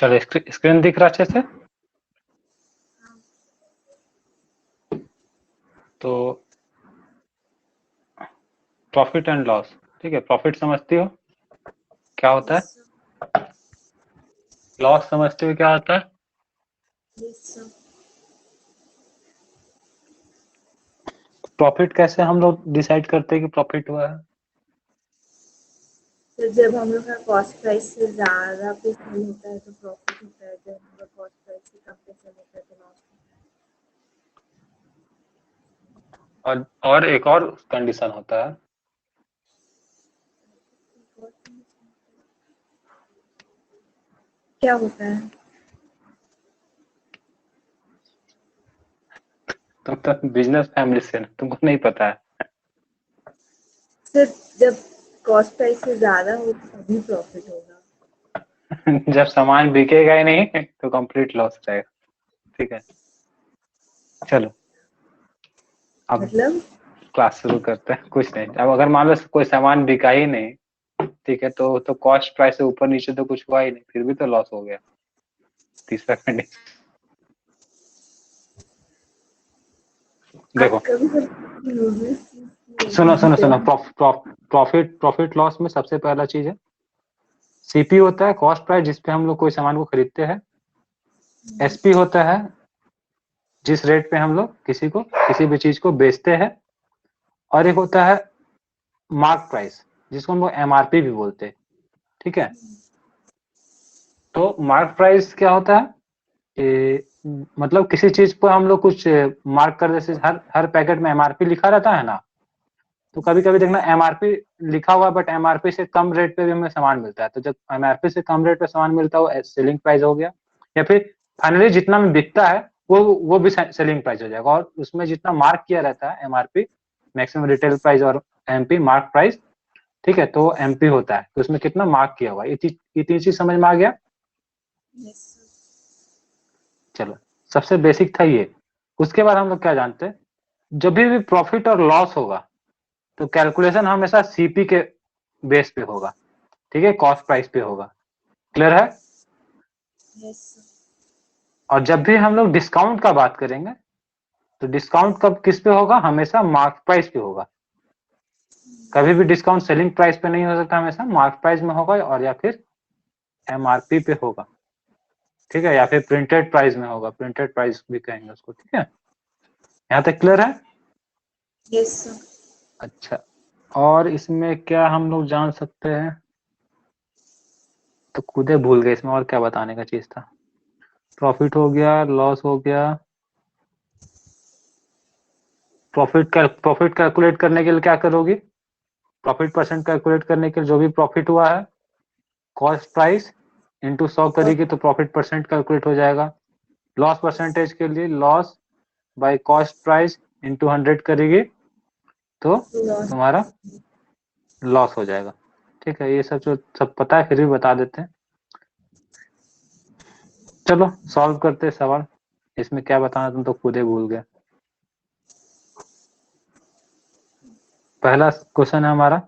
चलो स्क्रीन दिख रहा अच्छे से। तो प्रॉफिट एंड लॉस, ठीक है। प्रॉफिट समझती हो क्या होता है? लॉस समझते हो क्या होता है? प्रॉफिट कैसे हम लोग डिसाइड करते हैं कि प्रॉफिट हुआ है? तो जब हम लोग का कॉस्ट प्राइस से ज्यादा पे सेल होता है तो प्रॉफिट होता है, जब हम लोग कॉस्ट प्राइस से कम पे सेल होता है तो लॉस होता है। और एक और कंडीशन होता है, क्या होता है? तुम तो बिजनेस फैमिली से ना, तुमको नहीं पता है। सिर्फ जब कॉस्ट प्राइस से ज्यादा हो तभी प्रॉफिट होगा। जब सामान बिकेगा ही नहीं तो कंप्लीट लॉस रहेगा, ठीक है। चलो अब मतलब क्लास शुरू करते हैं। कुछ नहीं, अब अगर मान लो कोई सामान बिका ही नहीं, ठीक है, तो कॉस्ट प्राइस से ऊपर नीचे तो कुछ हुआ ही नहीं, फिर भी तो लॉस हो गया। तीसरा कंडीशन देखो, आप कभी कभी सुनो सुनो सुनो। प्रॉफिट लॉस में सबसे पहला चीज है सीपी होता है, कॉस्ट प्राइस, जिसपे हम लोग कोई सामान को खरीदते हैं। एसपी होता है जिस रेट पे हम लोग किसी भी चीज को बेचते हैं। और एक होता है मार्क प्राइस, जिसको हम लोग एमआरपी भी बोलते हैं, ठीक है। तो मार्क प्राइस क्या होता है मतलब किसी चीज पर हम लोग कुछ मार्क कर, जैसे हर पैकेट में एमआरपी लिखा रहता है ना। तो कभी कभी देखना एमआरपी लिखा हुआ है बट एमआरपी से कम रेट पे भी हमें सामान मिलता है। तो जब एमआरपी से कम रेट पे सामान मिलता है वो सेलिंग प्राइस हो गया, या फिर फाइनली जितना में बिकता है वो भी सेलिंग प्राइस हो जाएगा। और उसमें जितना मार्क किया रहता है एमआरपी, मैक्सिमम रिटेल प्राइस, और एमपी मार्क प्राइस, ठीक है, तो एमपी होता है। तो उसमें कितना मार्क किया हुआ है, ये तीन चीज समझ में आ गया। चलो, सबसे बेसिक था ये। उसके बाद हम लोग क्या जानते हैं, जब भी प्रॉफिट और लॉस होगा तो कैलकुलेशन हमेशा सीपी के बेस पे होगा, ठीक है, कॉस्ट प्राइस पे होगा। क्लियर है? और जब भी हम लोग डिस्काउंट का बात करेंगे तो डिस्काउंट कब किस पे होगा, हमेशा मार्क प्राइस पे होगा। कभी भी डिस्काउंट सेलिंग प्राइस पे नहीं हो सकता, हमेशा मार्क प्राइस में होगा, और या फिर एमआरपी पे होगा, ठीक है, या फिर प्रिंटेड प्राइस में होगा। प्रिंटेड प्राइस भी कहेंगे उसको, ठीक है। यहाँ तक क्लियर है? Yes sir. अच्छा, और इसमें क्या हम लोग जान सकते हैं, तो खुदे भूल गए इसमें और क्या बताने का चीज था। प्रॉफिट हो गया, लॉस हो गया। प्रॉफिट कैलकुलेट करने के लिए क्या करोगी? प्रॉफिट परसेंट कैलकुलेट करने के लिए जो भी प्रॉफिट हुआ है कॉस्ट प्राइस इंटू 100 करेगी तो प्रॉफिट परसेंट कैलकुलेट हो जाएगा। लॉस परसेंटेज के लिए loss by cost price into 100 करेगी तो तुम्हारा लॉस हो जाएगा, ठीक है। ये सब जो सब पता है फिर भी बता देते हैं। चलो सॉल्व करते हैं सवाल। इसमें क्या बताना, तुम तो खुद ही भूल गए। पहला क्वेश्चन है हमारा,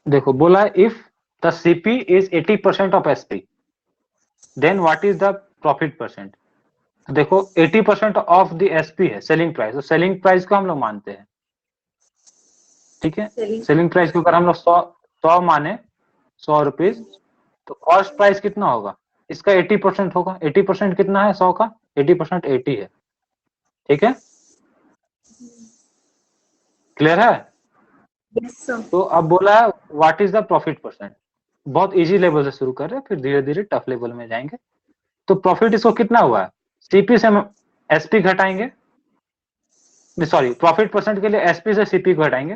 देखो बोला है if the CP is 80% of SP then what is the profit percent. तो देखो 80% ऑफ द एसपी है सेलिंग प्राइस, तो सेलिंग प्राइस को हम लोग मानते हैं, ठीक है। सेलिंग प्राइस को अगर हम लोग 100 माने, 100 रुपीज, तो कॉस्ट प्राइस कितना होगा, इसका 80% होगा। 80% कितना है 100 का? 80% 80 है, ठीक है। क्लियर है? Yes sir. तो अब बोला है what is the profit percent. बहुत इजी लेवल से शुरू कर रहे हैं, फिर धीरे धीरे टफ लेवल में जाएंगे। तो प्रॉफिट इसको कितना हुआ है, सीपी से हम एसपी घटाएंगे, सॉरी, प्रॉफिट परसेंट के लिए एसपी से सीपी को घटाएंगे।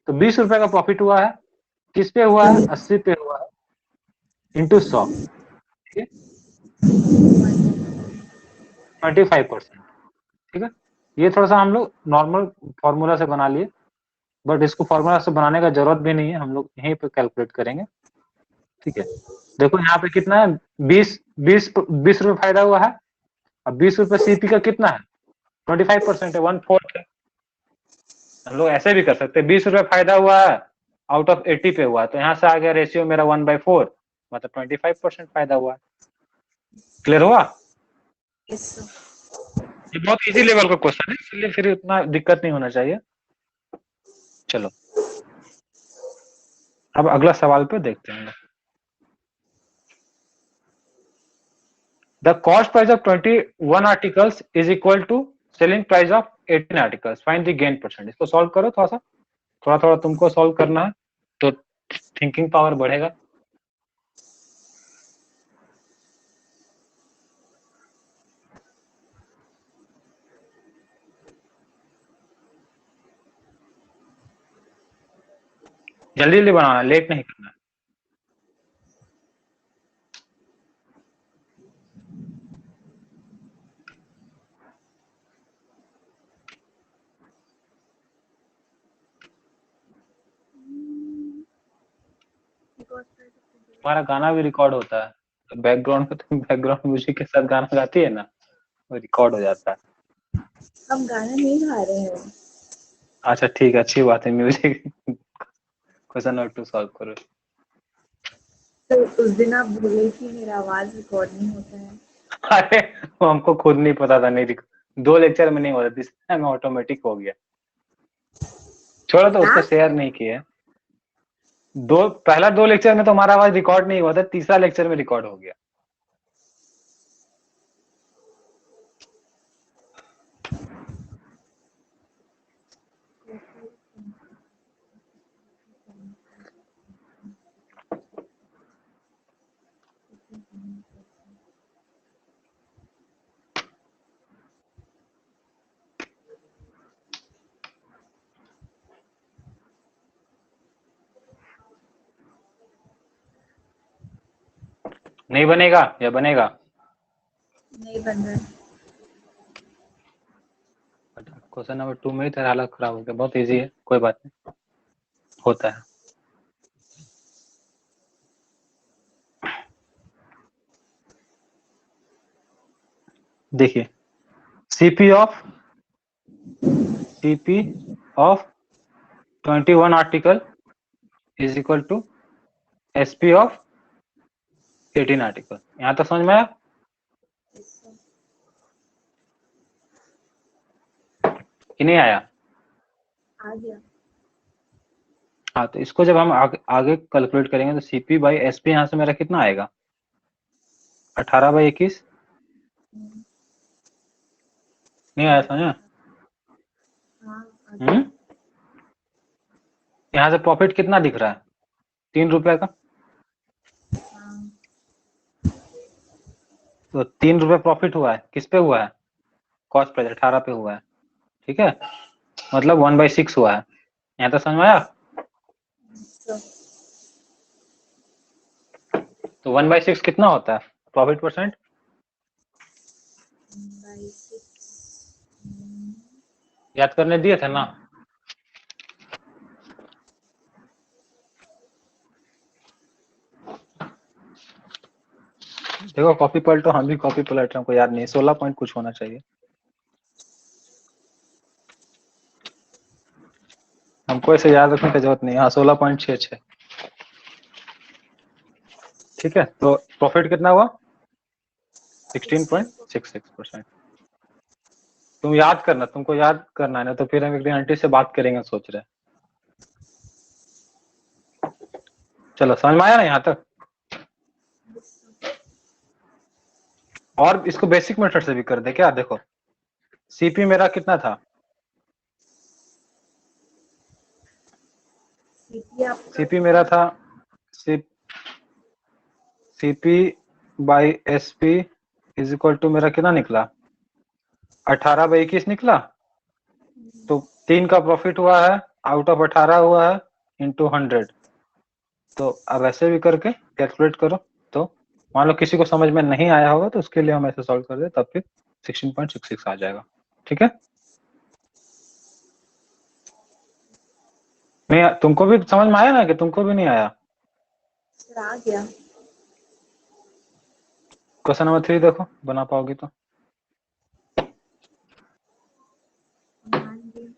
तो 20 रुपए का प्रॉफिट हुआ है, किस पे हुआ है, 80 पे हुआ है, इंटू 100, ठीक है, 25%, ठीक है। ये थोड़ा सा हम लोग नॉर्मल फॉर्मूला से बना लिए, बट इसको फॉर्मूला से बनाने का जरूरत भी नहीं है, हम लोग यहीं पे कैलकुलेट करेंगे, ठीक है। देखो यहाँ पे कितना है, 20 रुपए फायदा हुआ है। अब 20 रुपए सीपी का कितना है, 25% है, 1/4 है, हम लोग ऐसे भी कर सकते हैं, 20 रुपए फायदा हुआ है, आउट ऑफ 80 पे हुआ, तो यहाँ से आ गया रेशियो मेरा 1/4, मतलब 25% फायदा हुआ। क्लियर हुआ? Yes sir. ये बहुत इजी लेवल का क्वेश्चन है, इसलिए फिर इतना दिक्कत नहीं होना चाहिए। चलो अब अगला सवाल पे देखते हैं। The cost price of 21 articles is equal to selling price of 18 articles, find the gain percent. इसको सॉल्व करो, थोड़ा थोड़ा तुमको सॉल्व करना है, तो थिंकिंग पावर बढ़ेगा। जल्दी जल्दी बनाना, लेट नहीं करना है। हमारा गाना भी रिकॉर्ड होता है, तो बैकग्राउंड में तुम बैकग्राउंड म्यूजिक के साथ गाना गाती है ना, वो रिकॉर्ड हो जाता है। हम गाना नहीं गा रहे हैं। अच्छा ठीक है, अच्छी बात है, म्यूजिक क्वेश्चन नंबर 2 सॉल्व करो। तो उस दिन आप बोले कि मेरा आवाज रिकॉर्ड नहीं होता है। अरे वो हमको खुद नहीं पता था, नहीं 2 लेक्चर में नहीं होता, तीसरे में ऑटोमेटिक हो गया। छोड़ो, तो उसको हाँ शेयर नहीं किए। पहला 2 लेक्चर में तो हमारा आवाज रिकॉर्ड नहीं हुआ था, तीसरा लेक्चर में रिकॉर्ड हो गया। नहीं बनेगा या बनेगा? नहीं बन रहा है। क्वेश्चन नंबर 2 में ही तेरा हालत खराब हो गया, बहुत इजी है, कोई बात नहीं, होता है। देखिए, CP of 21 article is equal to SP of 18 article. यहाँ तक समझ में आया कि नहीं आया? आ गया। हाँ, तो इसको जब हम आगे कैलकुलेट करेंगे, तो सीपी बाई एसपी यहाँ से मेरा कितना आएगा? 18/21। नहीं आया समझ में? हाँ आ गया। यहाँ से प्रॉफिट कितना दिख रहा है? 3 रुपए का। हाँ तो 3 रुपए प्रॉफिट हुआ है, किस पे हुआ है? कॉस्ट प्राइस 18 पे हुआ है, ठीक है, मतलब 1/6 हुआ है। यहाँ तक समझ में आया? सर। तो 1/6 कितना होता है प्रॉफिट परसेंट? बाई 6। याद करने दिए थे ना? देखो कॉपी पलटो, हम भी कॉपी पलट रहे हैं, हमको याद नहीं, 16 पॉइंट कुछ होना चाहिए। हमको ऐसे याद रखने की जरूरत नहीं, हाँ 16.66। ठीक है, तो प्रॉफिट कितना हुआ? 16.66%। तुम याद करना, तुमको याद करना है ना, तो फिर हम एक दिन आंटी से बात करेंगे, सोच रहे हैं। चलो समझ में आया ना यहाँ तक? और इसको बेसिक मेथड से भी कर दे क्या? देखो, सीपी मेरा कितना था? सीपी मेरा था CP by SP is equal to मेरा कितना निकला? 18/21 निकला। तो 3 का प्रॉफिट हुआ है, आउट ऑफ 18 हुआ है, इंटू 100। तो अब ऐसे भी करके कैलकुलेट करो, तो मान लो किसी को समझ में नहीं आया होगा, तो उसके लिए हम ऐसे सॉल्व कर दे, तब फिर 16.66 आ जाएगा। ठीक है, नहीं तुमको भी समझ में आया ना, कि तुमको भी नहीं आया? सर आ गया। क्वेश्चन नंबर 3 देखो, बना पाओगी तो। मान लीजिए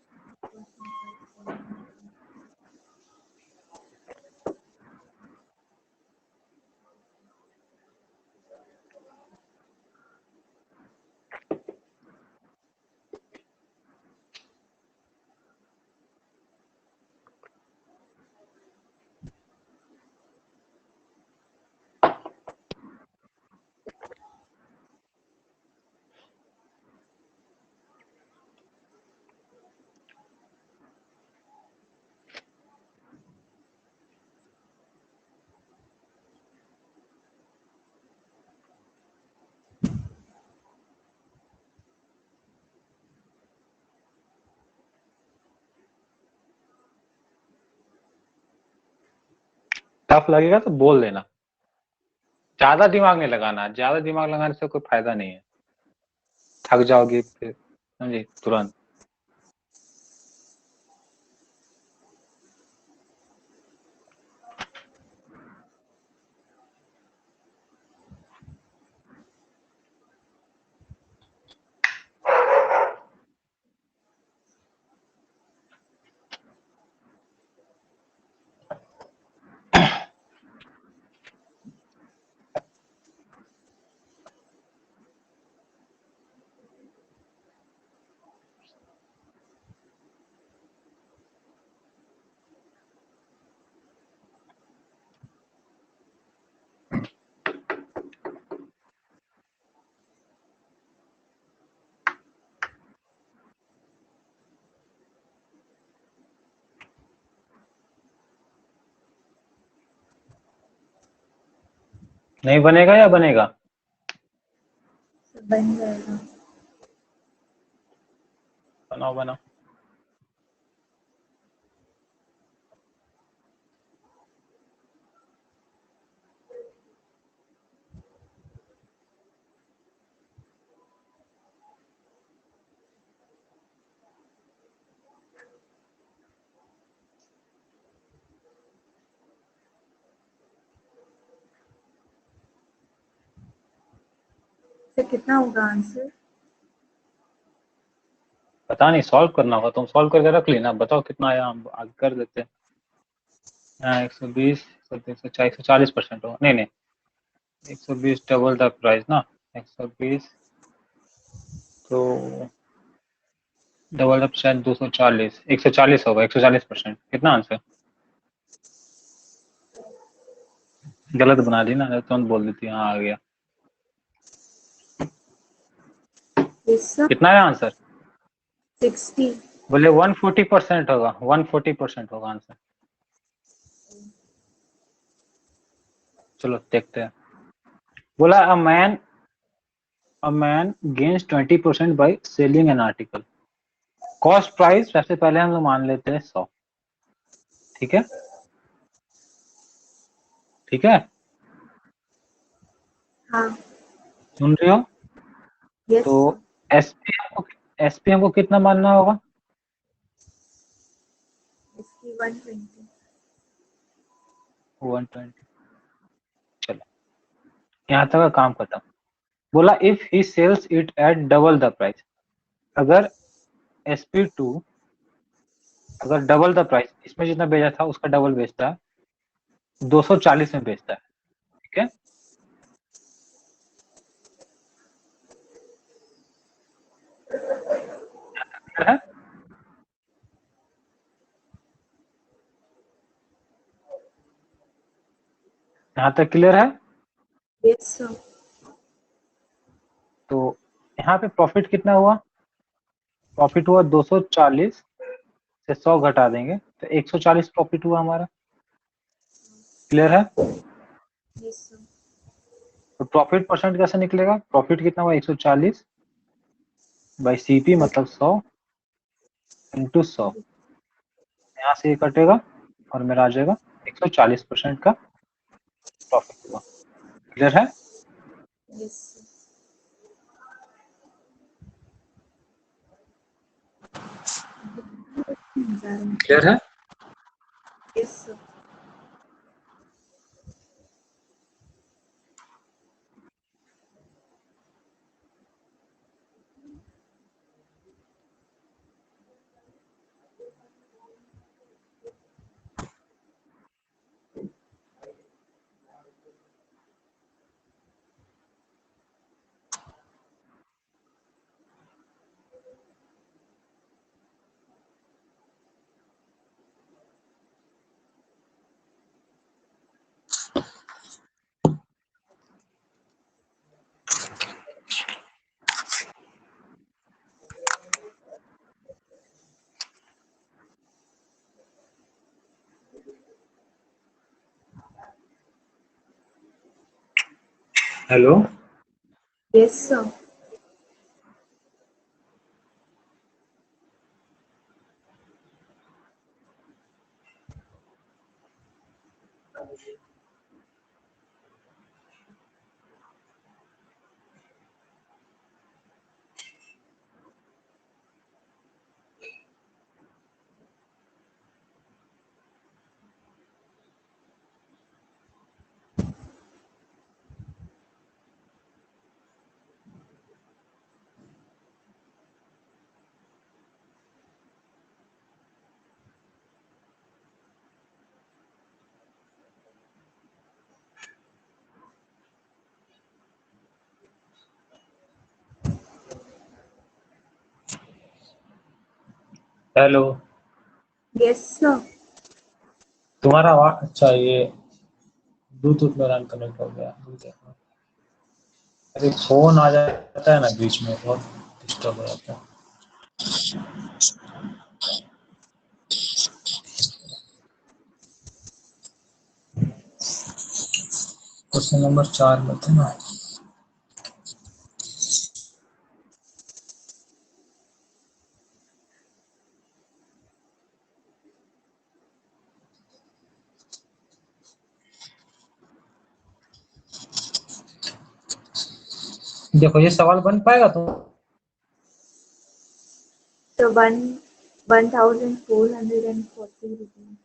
टफ लगेगा तो बोल देना, ज्यादा दिमाग नहीं लगाना, ज्यादा दिमाग लगाने से कोई फायदा नहीं है, थक जाओगी फिर, समझी, तुरंत। नहीं बनेगा या बनेगा? बन जाएगा। बनाओ बनाओ। तो कितना होगा आंसर? पता नहीं, सॉल्व करना होगा, तुम सॉल्व करके रख लेना, बताओ कितना आया, हम आगे कर देते हैं। 120, 140% होगा, नहीं नहीं, 120 डबल द प्राइस ना, 120 तो डबल द शायद 240, 140 होगा, 140%। कितना आंसर? गलत बना दी ना, तुरंत बोल देती हाँ आ गया। कितना है आंसर? 60। बोले 140% होगा, 140% होगा आंसर। चलो देखते हैं। बोला a man gains 20% by selling an article. Cost price सबसे पहले हम लोग मान लेते हैं 100, ठीक है, ठीक है, हाँ। सुन रहे हो? यस। तो एसपी हमको कितना मानना होगा? इसकी 120। 120। चलो यहाँ तक का काम खत्म। बोला if he sells it at double the price, अगर SP2 अगर डबल द प्राइस, इसमें जितना बेचा था उसका डबल बेचता है, 240 में बेचता है, ठीक है, है? यहाँ तक क्लियर है? Yes sir. तो यहाँ पे प्रॉफिट कितना हुआ? प्रॉफिट हुआ 240 से 100 घटा देंगे तो 140 प्रॉफिट हुआ हमारा। क्लियर है? Yes sir. तो प्रॉफिट परसेंट कैसे निकलेगा? प्रॉफिट कितना हुआ? 140 बाई सीपी मतलब 100 इंटू 100, यहाँ से ये कटेगा और मेरा आ जाएगा 140% का प्रॉफिट हुआ। क्लियर है? Yes sir. क्लियर है? Yes sir. Hello, yes sir. Hello, yes sir. तुम्हारा आवाज अच्छा, ये ब्लूटूथ मेरा कनेक्ट हो गया। अरे फोन आ जाता है ना बीच में, बहुत डिस्टर्ब हो जाता है। क्वेश्चन नंबर 4 में थे ना। देखो ये सवाल बन पाएगा तो तो 1,440 रुपीज।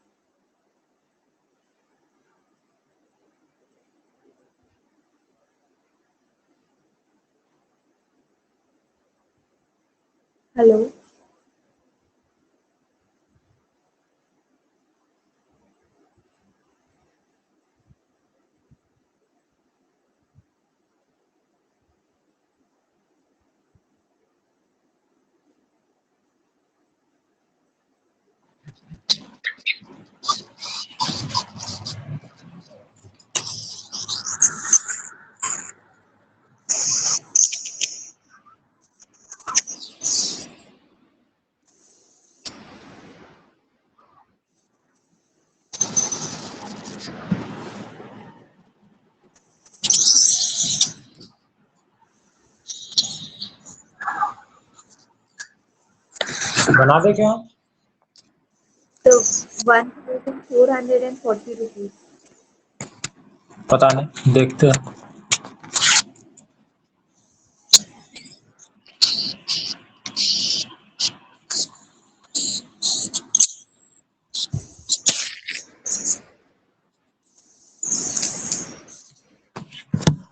हेलो। बना दे क्या? तो 1,440 रुपीज। पता नहीं, देखते हैं।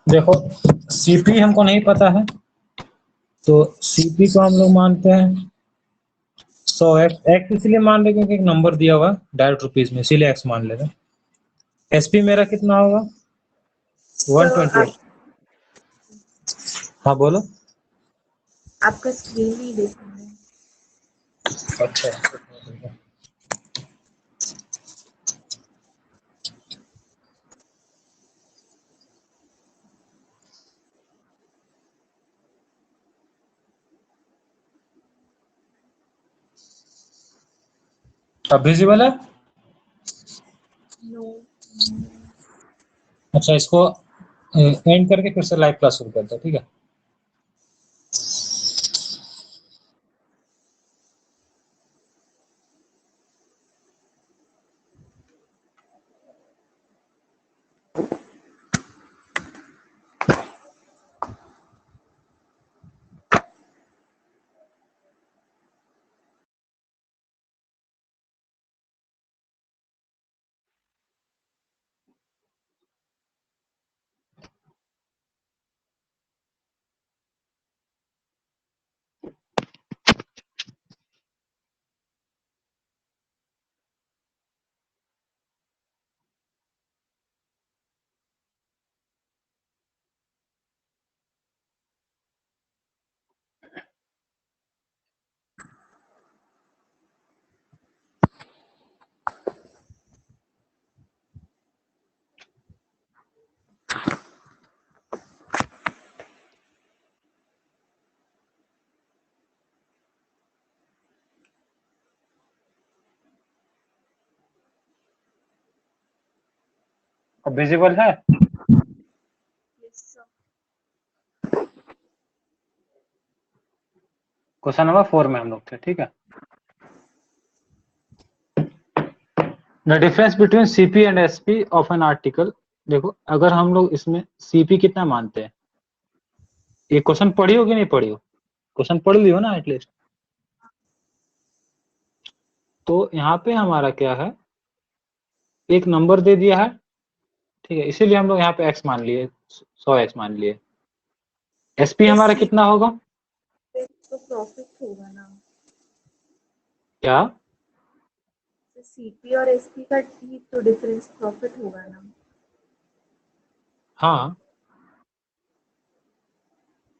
देखो सीपी हमको नहीं पता है, तो सीपी को हम लोग मानते हैं 100 एक्स इसलिए मान लेंगे क्योंकि एक नंबर दिया हुआ डायरेक्ट रुपीज में, इसीलिए एक्स मान लेंगे। एसपी मेरा कितना होगा? तो 128। हाँ बोलो। आपका स्क्रीन नहीं देख रहा है। अच्छा, अब विजिबल है? नो। अच्छा, इसको एंड करके फिर से लाइव क्लास शुरू करते हैं, ठीक है? अब विजिबल है? Yes sir. क्वेश्चन नंबर 4 में हम लोग थे, ठीक है? The difference between CP and SP of an article. देखो अगर हम लोग इसमें सीपी कितना मानते हैं, ये क्वेश्चन पढ़ी हो कि नहीं पढ़ी हो? क्वेश्चन पढ़ लियो ना एटलीस्ट। तो यहाँ पे हमारा क्या है, एक नंबर दे दिया है, ठीक है, इसीलिए हम लोग यहाँ पे x मान लिए, 100x मान लिए। एसपी तो हमारा सी कितना होगा? पे तो प्रॉफिट होगा ना, क्या? तो सीपी और एसपी का ही तो डिफरेंस प्रॉफिट होगा ना। हाँ,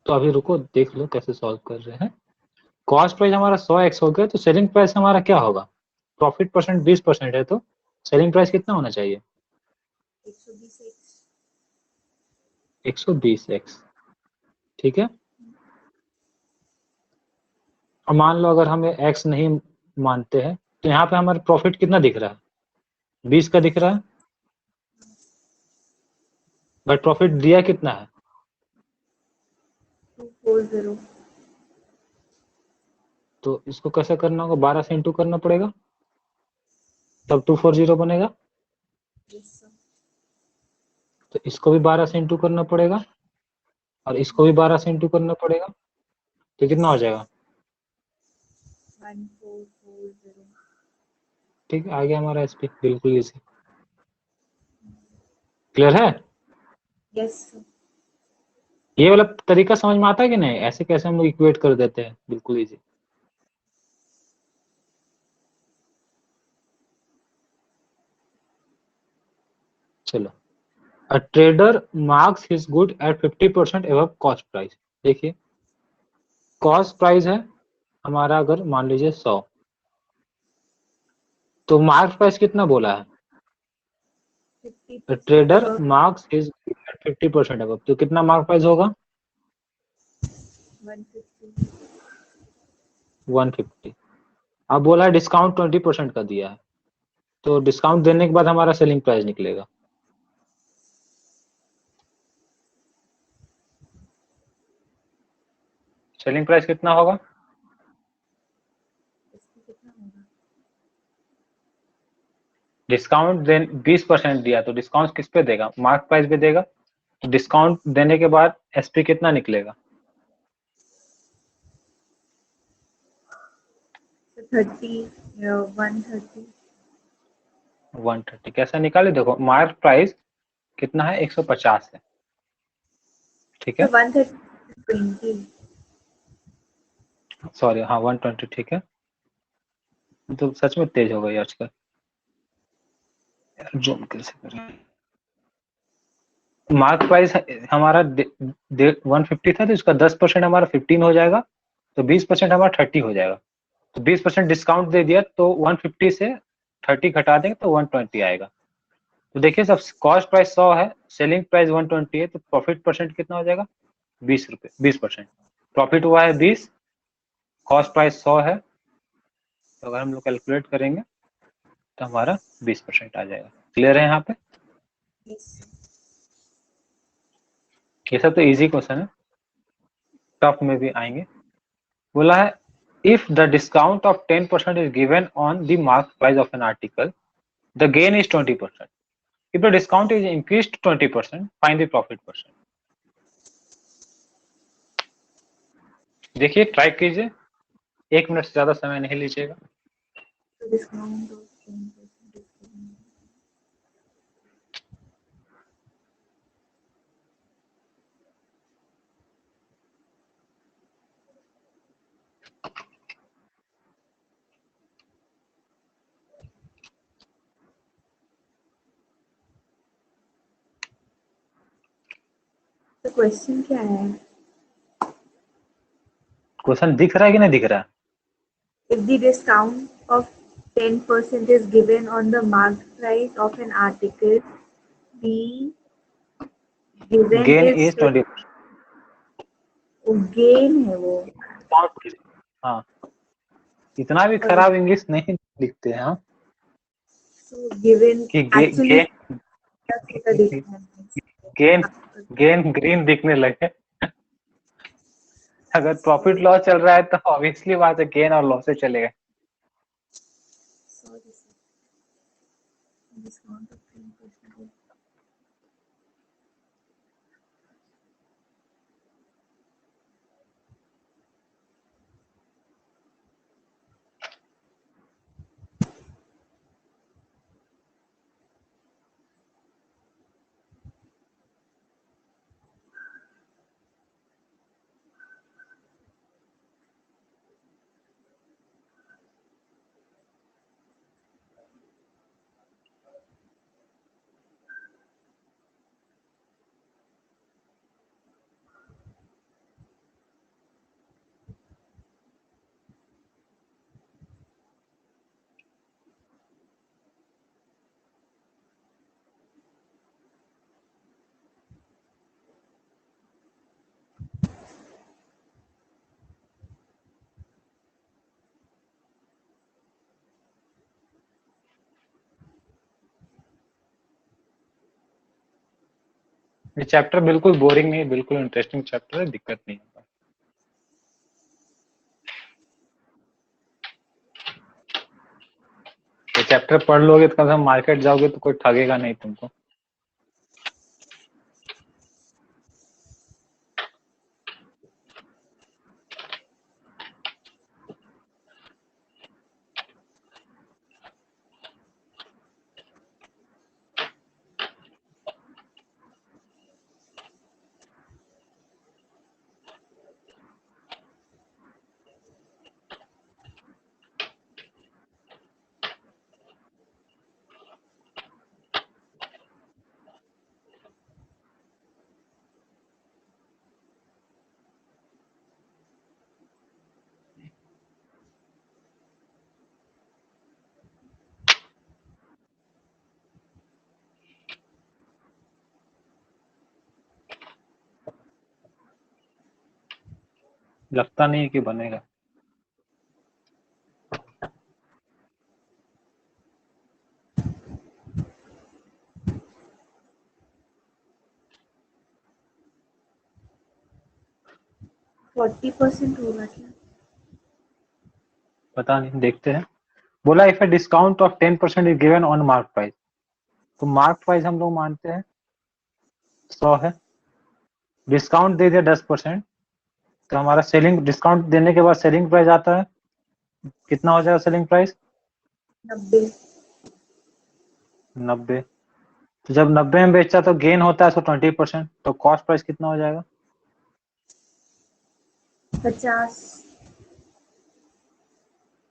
तो अभी रुको देख लो कैसे सॉल्व कर रहे हैं। कॉस्ट प्राइस हमारा 100x हो गया, तो सेलिंग प्राइस हमारा क्या होगा? प्रॉफिट परसेंट 20% है, तो सेलिंग प्राइस कितना होना चाहिए? 120x। 120x, ठीक है। और मान लो अगर हमें x नहीं मानते हैं, तो यहाँ पे हमारा प्रॉफिट कितना दिख रहा है? 20 का दिख रहा है, बट प्रॉफिट दिया कितना है? 240। तो इसको कैसे करना होगा? 12 से इंटू करना पड़ेगा, तब 240 बनेगा। Yes sir. तो इसको भी 12 से इंटू करना पड़ेगा, और इसको भी 12 से इंटू करना पड़ेगा, तो कितना हो जाएगा? 1440। ठीक है, आ गया हमारा एसपी, बिल्कुल इजी। क्लियर है? Yes sir. ये वाला तरीका समझ में आता है कि नहीं? ऐसे कैसे हम लोग इक्वेट कर देते हैं, बिल्कुल इजी। चलो, a trader marks his good at 50% above cost price. देखिए कॉस्ट प्राइस है हमारा, अगर मान लीजिए 100, तो मार्क्स प्राइस कितना बोला है? 50% trader above marks his good at 50% above, तो कितना मार्क प्राइस होगा? 150। 150। अब बोला है डिस्काउंट 20% का दिया है, तो डिस्काउंट देने के बाद हमारा सेलिंग प्राइस निकलेगा। सेलिंग प्राइस कितना होगा? इसकी कितना होगा? डिस्काउंट 20% दिया, तो डिस्काउंट किस पे देगा? मार्क प्राइस पे देगा। तो डिस्काउंट देने के बाद एसपी कितना निकलेगा? 30 या 130। 130 कैसा निकाले? देखो मार्क प्राइस कितना है? 150 है, ठीक तो है। 130 20। सॉरी, हाँ 120, ठीक है। तो सच में तेज हो गई आजकल, जूम कैसे करें? मार्क प्राइस हमारा 150 था, तो इसका 10% हमारा 15 हो जाएगा, तो 20% हमारा 30 हो जाएगा। तो 20% डिस्काउंट दे दिया, तो 150 से 30 घटा देंगे तो 120 आएगा। तो देखिए सब, कॉस्ट प्राइस 100 है, सेलिंग प्राइस 120 है, तो प्रॉफिट परसेंट कितना हो जाएगा? 20 रुपए, 20%। प्रॉफिट हुआ है 20, कॉस्ट प्राइस 100 है, तो अगर हम लोग कैलकुलेट करेंगे तो हमारा 20% आ जाएगा। क्लियर है यहाँ पे? यस। ये सब तो इजी क्वेश्चन है, टफ में भी आएंगे। बोला है if the discount of 10% is given on the mark price of an article, the gain is 20%. If the discount is increased to 20%, find the profit percent. देखिए ट्राई कीजिए, 1 मिनट से ज्यादा समय नहीं लीजिएगा। तो डिस्काउंट ऑफ 10% is given। तो question क्या है? क्वेश्चन दिख रहा है कि नहीं दिख रहा है? If the discount of 10% is given on the marked price of an article, the given gain is is 20। gain है वो। हाँ, इतना भी और खराब इंग्लिश नहीं लिखते हैं हम, so given कि actually क्या होता दिखता है। गेन गेन ग्रीन दिखने लगे। अगर प्रॉफिट लॉस चल रहा है तो ऑब्वियसली बात है गेन और लॉस से चलेगा। Sorry sir. Discount of 10%. ये चैप्टर बिल्कुल बोरिंग नहीं है, बिल्कुल इंटरेस्टिंग चैप्टर है, दिक्कत नहीं होगा। ये चैप्टर पढ़ लोगे तो कम से कम मार्केट जाओगे तो कोई ठगेगा नहीं तुमको। लगता नहीं है कि बनेगा। फोर्टी परसेंट होगा क्या? पता नहीं, देखते हैं। बोला if a discount of 10% is given on mark price, तो मार्क प्राइस हम लोग मानते हैं 100 है, डिस्काउंट दे दिया 10%, तो हमारा सेलिंग, डिस्काउंट देने के बाद सेलिंग प्राइस आता है, कितना हो जाएगा सेलिंग प्राइस? 90। 90। तो जब 90 में बेचा तो गेन होता है 20%, तो कॉस्ट प्राइस कितना हो जाएगा? 50।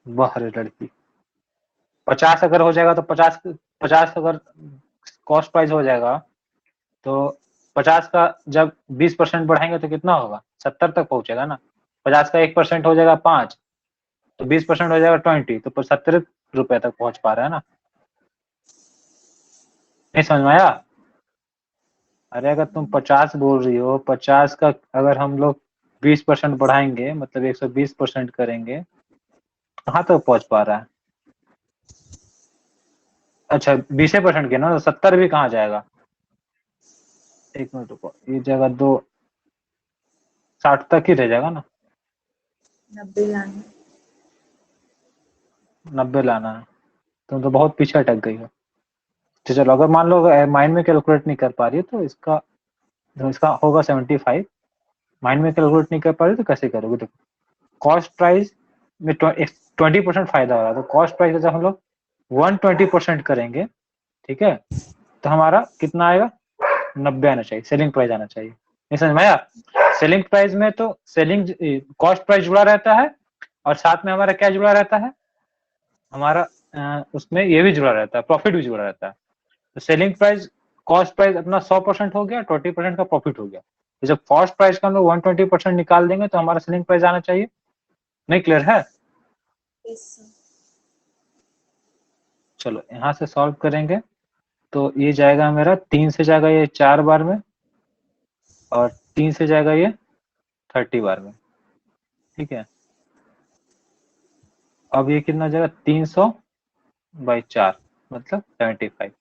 वाह रे लड़की, 50 अगर हो जाएगा तो 50 अगर कॉस्ट प्राइस हो जाएगा तो 50 का जब 20% बढ़ाएंगे तो कितना होगा? 70 तक पहुंचेगा ना। 50 का 1% हो जाएगा 5, तो 20% हो जाएगा 20, तो 70 रुपए तक पहुंच पा रहा है ना। नहीं समझ में आया? अरे अगर तुम 50 बोल रही हो, 50 का अगर हम लोग 20% बढ़ाएंगे मतलब 120% करेंगे, कहाँ तक पहुंच पा रहा है? अच्छा 20% के ना, तो 70 भी कहाँ जाएगा? एक मिनट रुको, ये जगह 2, 60 तक ही रह जाएगा ना। 90 लाना। 90 लाना है, तुम तो बहुत पीछे अटक गई हो। तो चलो, अगर मान लो माइंड में कैलकुलेट नहीं कर पा रही है तो इसका होगा 75। माइंड में कैलकुलेट नहीं कर पा रही तो कैसे करोगे? देखो, कॉस्ट प्राइस में 20% फायदा हो रहा है, तो कॉस्ट प्राइस जब हम लोग 120% करेंगे, ठीक है, तो हमारा कितना आएगा? 90 आना चाहिए, सेलिंग प्राइस आना चाहिए। नहीं समझ में आया? सेलिंग प्राइस में तो सेलिंग कॉस्ट प्राइस जुड़ा रहता है, और साथ में हमारा क्या जुड़ा रहता है? हमारा उसमें ये भी जुड़ा रहता है, प्रॉफिट भी जुड़ा रहता है। तो सेलिंग प्राइस, कॉस्ट प्राइस अपना 100% हो गया, 20% का प्रॉफिट हो गया। तो जब कॉस्ट प्राइस का हम लोग 120% निकाल देंगे तो हमारा सेलिंग प्राइस आना चाहिए। नहीं क्लियर है? Yes sir. चलो यहाँ से सॉल्व करेंगे, तो ये जाएगा मेरा 3 से जाएगा ये 4 बार में, और 3 से जाएगा ये 30 बार में, ठीक है। अब ये कितना जाएगा? 300/4 मतलब 75,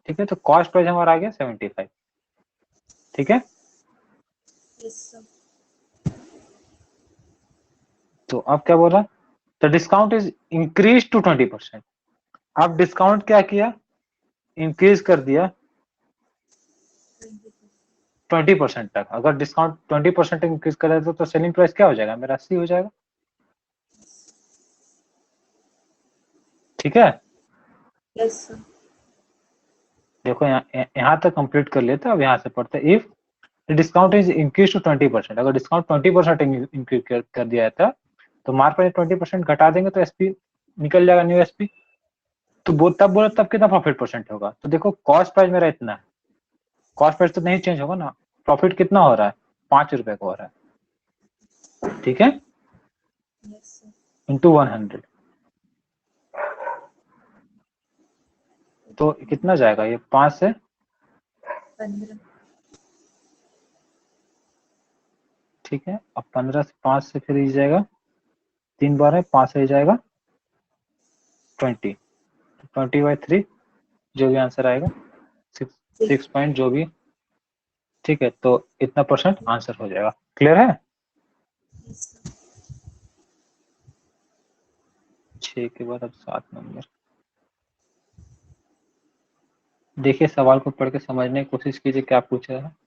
ठीक है। तो कॉस्ट प्राइस हमारा आ गया 75, ठीक है। Yes sir. तो अब क्या बोला? The discount is increase to 20%। अब डिस्काउंट क्या किया? इंक्रीज कर दिया 20% तक, अगर डिस्काउंट 20% इंक्रीज कर देता तो सेलिंग प्राइस क्या हो जाएगा मेरा 80 हो जाएगा। ठीक है, Yes, sir. देखो यहाँ तक कंप्लीट कर लेते हैं। अब यहाँ से पढ़ते हैं, if discount is increase to 20%, अगर डिस्काउंट 20% इंक्रीज कर दिया जाता तो मार्क प्राइस 20% घटा देंगे तो एसपी निकल जाएगा, न्यू एसपी। तो तब बोला तब कितना प्रॉफिट परसेंट होगा, तो देखो कॉस्ट प्राइस मेरा इतना है, कॉस्ट प्राइस तो नहीं चेंज होगा ना, प्रॉफिट कितना हो रहा है 5 रुपए का हो रहा है, ठीक है, Yes, sir. इंटू 100, तो कितना जाएगा ये 5 से 15. ठीक है, अब 15 से 5 से फिर ये जाएगा 3 बार है, 5 से जाएगा 20, 20/3 जो भी आंसर आएगा 6 पॉइंट जो भी, ठीक है, तो इतना परसेंट आंसर हो जाएगा। क्लियर है? Yes, sir. 6 के बाद अब 7 नंबर, देखिए सवाल को पढ़ के समझने की कोशिश कीजिए क्या पूछ रहा है।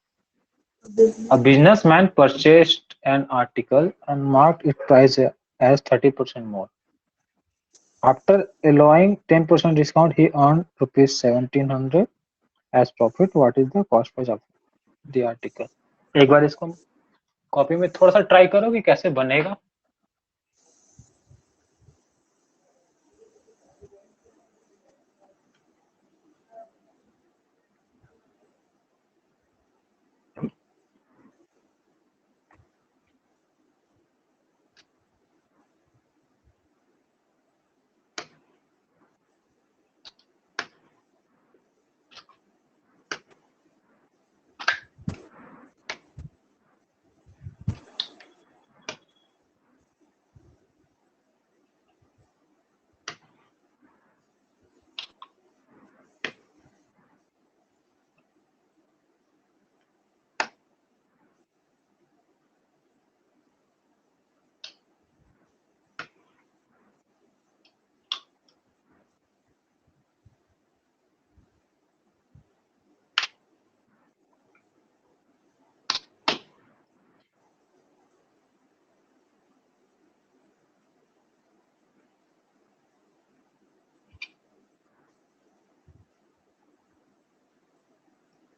A businessman purchased an article and marked its price as 30% more. After allowing 10% discount, he earned rupees 1700 as profit. What is the cost price of the article? एक बार इसको कॉपी में थोड़ा सा ट्राई करो कि कैसे बनेगा।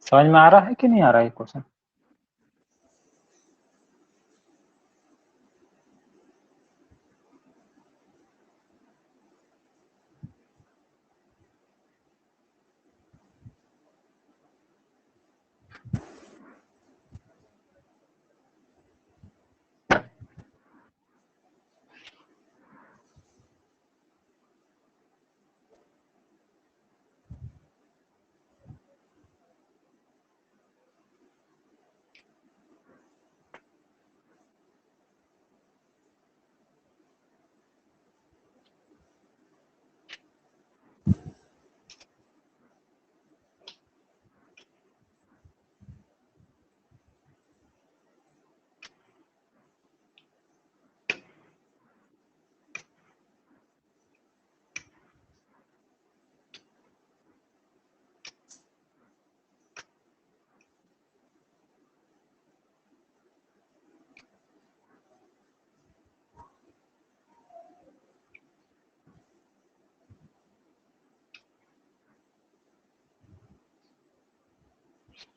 समझ में आ रहा है कि नहीं आ रहा है क्वेश्चन?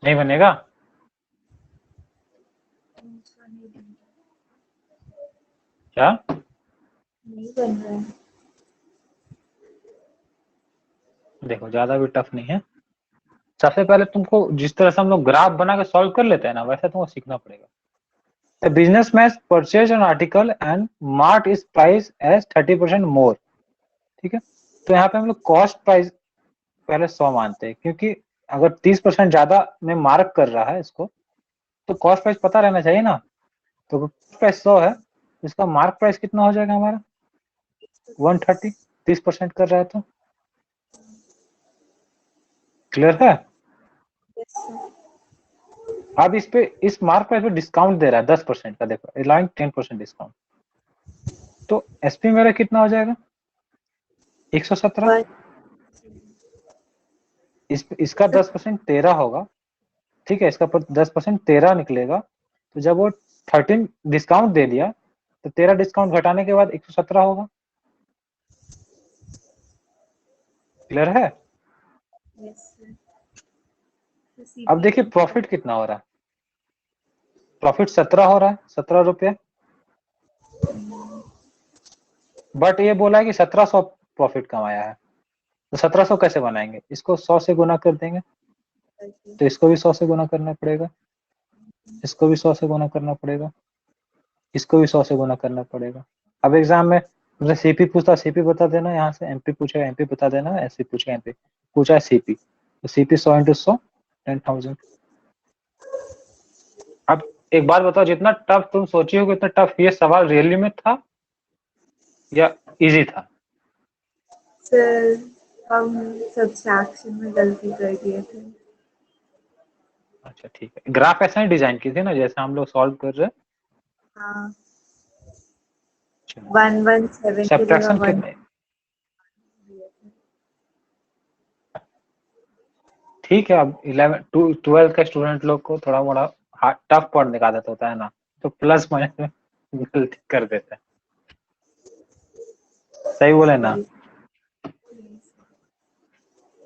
नहीं बनेगा? क्या नहीं बन रहा है। देखो ज्यादा भी टफ नहीं है। सबसे पहले तुमको जिस तरह से हम लोग ग्राफ बना के सॉल्व कर लेते हैं ना, वैसे तुमको सीखना पड़ेगा। A businessman purchased an article and marked its price as 30% more, ठीक है, तो यहाँ पे हम लोग कॉस्ट प्राइस पहले 100 मानते हैं, क्योंकि अगर 30% ज्यादा में मार्क कर रहा है इसको तो कॉस्ट प्राइस पता रहना चाहिए ना, तो कॉस्ट प्राइस 100 है, इसका मार्क प्राइस कितना हो जाएगा हमारा 130, 30% कर रहा है तो। क्लियर है? Yes, sir. अब इस पे इस मार्क प्राइस पे डिस्काउंट दे रहा है 10% का, देखो अलाउइंग 10% डिस्काउंट, तो एसपी मेरा कितना हो जाएगा 117। One. इसका 10% 13 होगा, ठीक है, इसका 10% 13 निकलेगा। तो जब वो 13 डिस्काउंट दे दिया तो 13 डिस्काउंट घटाने के बाद 117 होगा। क्लियर है? Yes, sir. So अब देखिए CPV प्रॉफिट कितना हो रहा है, प्रॉफिट 17 हो रहा है, 17 रुपये। बट ये बोला है कि 1700 प्रॉफिट कमाया है, तो 1700 कैसे बनाएंगे? इसको 100 से गुना कर देंगे, Okay. तो इसको भी 100 से गुना करना पड़ेगा, इसको भी 100 से गुना करना पड़ेगा, इसको भी 100 से गुना करना पड़ेगा। अब एग्जाम में मतलब सीपी पूछता, सीपी बता देना, यहाँ से एमपी पूछेगा, एमपी बता देना, एसपी पूछेगा, एमपी पूछा है सीपी, तो सीपी 100 इंटू 100 10,000। अब एक बात बताओ, जितना टफ तुम सोची हो उतना टफ ये सवाल रियली में था या इजी था? सर हम सब्सट्रैक्शन में गलती कर दिए थे। अच्छा ठीक है, ग्राफ ऐसा ही डिजाइन की थी ना जैसे हम लोग सॉल्व कर रहे हैं? हाँ, चलो, 117 की जगह सब्ट्रैक्शन 1 कितने, ठीक है। अब 12th का स्टूडेंट लोग को थोड़ा मोड़ा टफ पढ़ने का आदत होता है ना, तो प्लस माइनस में गलती कर देते हैं। सही बोले ना? सॉरी।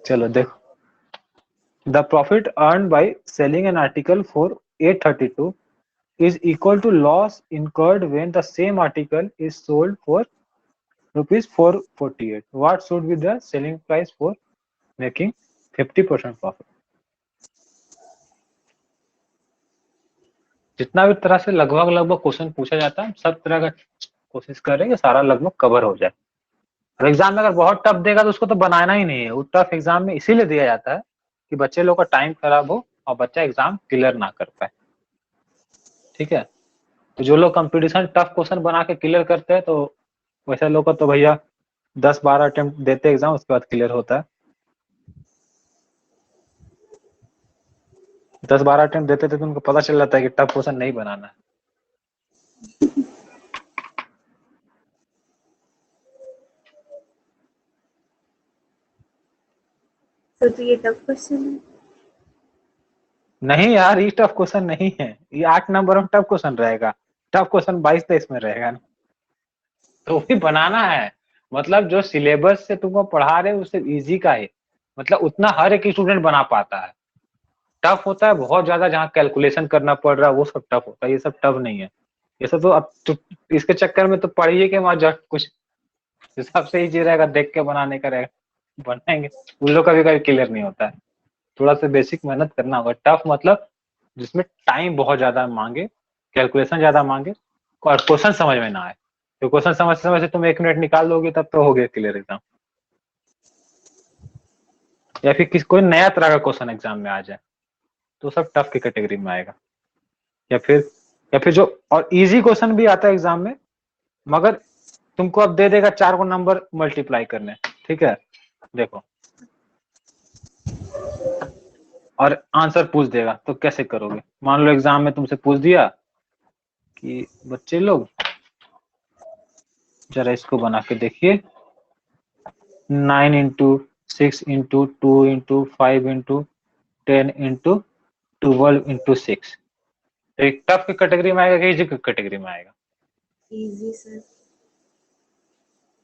चलो देखो, the profit earn by selling an article for 832 is equal to loss incurred when the same article is sold for rupees 448. What should be the selling price for making 50% profit? जितना भी तरह से लगभग लगभग question पूछा जाता है, सब तरह का कोशिश करेंगे सारा लगभग कवर हो जाए। और एग्जाम में अगर बहुत टफ देगा तो उसको तो बनाना ही नहीं है, वो टफ एग्जाम में इसीलिए दिया जाता है कि बच्चे लोग का टाइम खराब हो और बच्चा एग्जाम क्लियर ना कर पाए। ठीक है, तो जो लोग कंपटीशन टफ क्वेश्चन बना के क्लियर करते हैं, तो वैसे लोग का तो भैया 10-12 अटेम्प्ट देते एग्जाम, उसके बाद क्लियर होता है। 10-12 अटेम्प्ट देते थे तो उनको पता चल जाता है कि टफ क्वेश्चन नहीं बनाना है। सर तो ये टफ क्वेश्चन है। नहीं यार, ये टफ क्वेश्चन नहीं है, ये 8 नंबर में टफ क्वेश्चन रहेगा, टफ क्वेश्चन 22-23 में रहेगा ना, तो भी बनाना है। मतलब जो सिलेबस से तुमको पढ़ा रहे उससे इजी का है, मतलब उतना हर एक स्टूडेंट बना पाता है। टफ होता है बहुत ज्यादा, जहाँ कैलकुलेशन करना पड़ रहा है वो सब टफ होता है, ये सब टफ नहीं है। ये सब तो अब तो इसके चक्कर में तो पढ़िए कि वहां कुछ हिसाब से इजी रहेगा, देख के बनाने का रहेगा, बनाएंगे उन लोग का भी कभी क्लियर नहीं होता है। थोड़ा सा बेसिक मेहनत करना होगा। टफ मतलब जिसमें टाइम बहुत ज्यादा मांगे, कैलकुलेशन ज्यादा मांगे और क्वेश्चन समझ में ना आए। तो क्वेश्चन समझ समझ से तुम 1 मिनट निकाल लोगे तब तो हो गया क्लियर एग्जाम। या फिर कोई नया तरह का क्वेश्चन एग्जाम में आ जाए तो सब टफ की कैटेगरी में आएगा। या फिर जो और इजी क्वेश्चन भी आता है एग्जाम में, मगर तुमको अब दे देगा 4 को नंबर मल्टीप्लाई करने, ठीक है, देखो, और आंसर पूछ देगा तो कैसे करोगे? मान लो एग्जाम में तुमसे पूछ दिया कि बच्चे लोग जरा इसको बना के देखिए, 9 into 6 into 2 into 5 into 10 into 12 into 6, एक टफ की कैटेगरी में आएगा कि इजी की कैटेगरी में आएगा? Easy sir.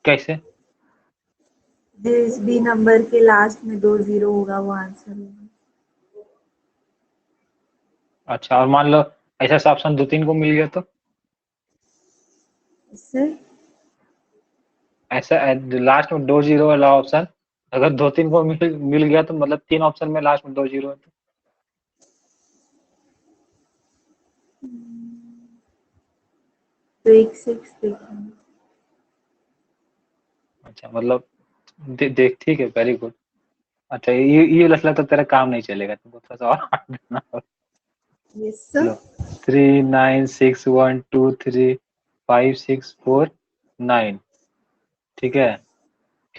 कैसे? जिस भी नंबर के लास्ट में 2 जीरो होगा वो आंसर होगा। अच्छा, और मान लो ऐसा ऑप्शन 2-3 को मिल गया तो सर ऐसा लास्ट में 2 जीरो वाला ऑप्शन अगर 2-3 को मिल गया तो मतलब 3 ऑप्शन में लास्ट में 2 जीरो है तो एक 6 देखेंगे। अच्छा मतलब देख ठीक है, वेरी गुड। अच्छा ये लसला तो तेरा काम नहीं चलेगा, तुमको थोड़ा सा और hard देना होगा। Yes sir. लो, 3 9 6 1 2 3 5 6 4 9, ठीक है,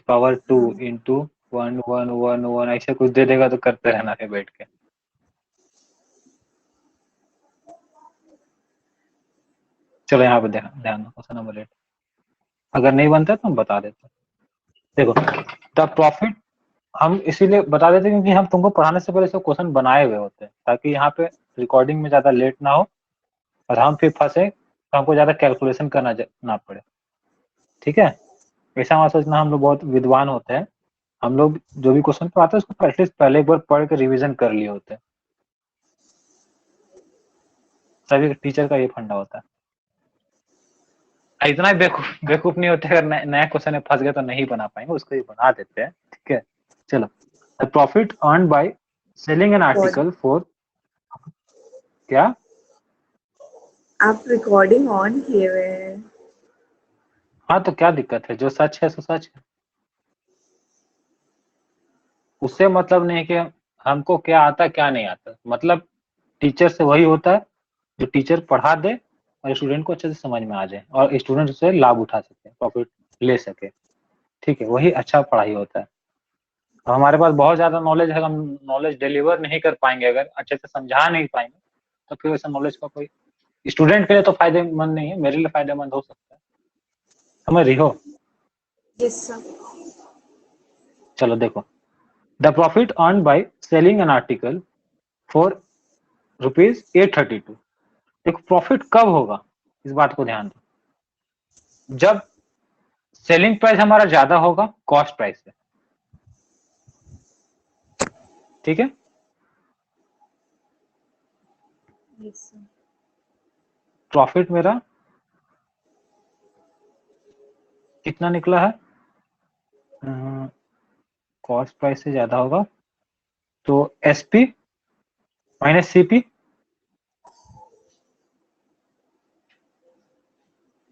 पावर 2 हाँ इंटू 1 1 1 1 ऐसे कुछ दे देगा तो करते रहना है बैठ के। चलो यहाँ पे ध्यान ध्यान दो, क्वेश्चन नंबर 8 अगर नहीं बनता तो हम बता देते हैं। देखो, द प्रॉफिट हम इसीलिए बता देते हैं क्योंकि हम तुमको पढ़ाने से पहले सब क्वेश्चन बनाए हुए होते हैं, ताकि यहाँ पे रिकॉर्डिंग में ज्यादा लेट ना हो और हम फिर फंसे तो हमको ज्यादा कैलकुलेशन करना ना पड़े। ठीक है, ऐसा मत सोचना हम लोग बहुत विद्वान होते हैं। हम लोग जो भी क्वेश्चन पढ़ाते हैं उसको एटलीस्ट पहले एक बार पढ़ के रिविजन कर लिए होते हैं। सभी टीचर का ये फंडा होता है। इतना बेवकूफ बेवकूफ नहीं होते, अगर नया क्वेश्चन में फंस गए तो नहीं बना पाएंगे, उसको ही बना देते हैं। ठीक है, चलो। The profit earn by selling N Recording. Article for, क्या? आप रिकॉर्डिंग ऑन किए हुए हैं। हाँ तो क्या दिक्कत है, जो सच है सो सच है। उससे मतलब नहीं है कि हमको क्या आता क्या नहीं आता, मतलब टीचर से वही होता है जो टीचर पढ़ा दे और स्टूडेंट को अच्छे से समझ में आ जाए और स्टूडेंट उससे लाभ उठा सके, प्रॉफिट ले सके। ठीक है, वही अच्छा पढ़ाई होता है। अब हमारे पास बहुत ज्यादा नॉलेज है, हम नॉलेज डिलीवर नहीं कर पाएंगे, अगर अच्छे से समझा नहीं पाएंगे तो फिर वैसे नॉलेज का कोई स्टूडेंट के लिए तो फायदेमंद नहीं है, मेरे लिए फायदेमंद हो सकता है। समझ रही हो? Yes sir. चलो देखो, the profit earn by selling an article for ₹832। देखो प्रॉफिट कब होगा, इस बात को ध्यान दो, जब सेलिंग प्राइस हमारा ज्यादा होगा कॉस्ट प्राइस से। ठीक है, यस सर। प्रॉफिट मेरा कितना निकला है, कॉस्ट प्राइस से ज्यादा होगा तो एसपी माइनस सीपी।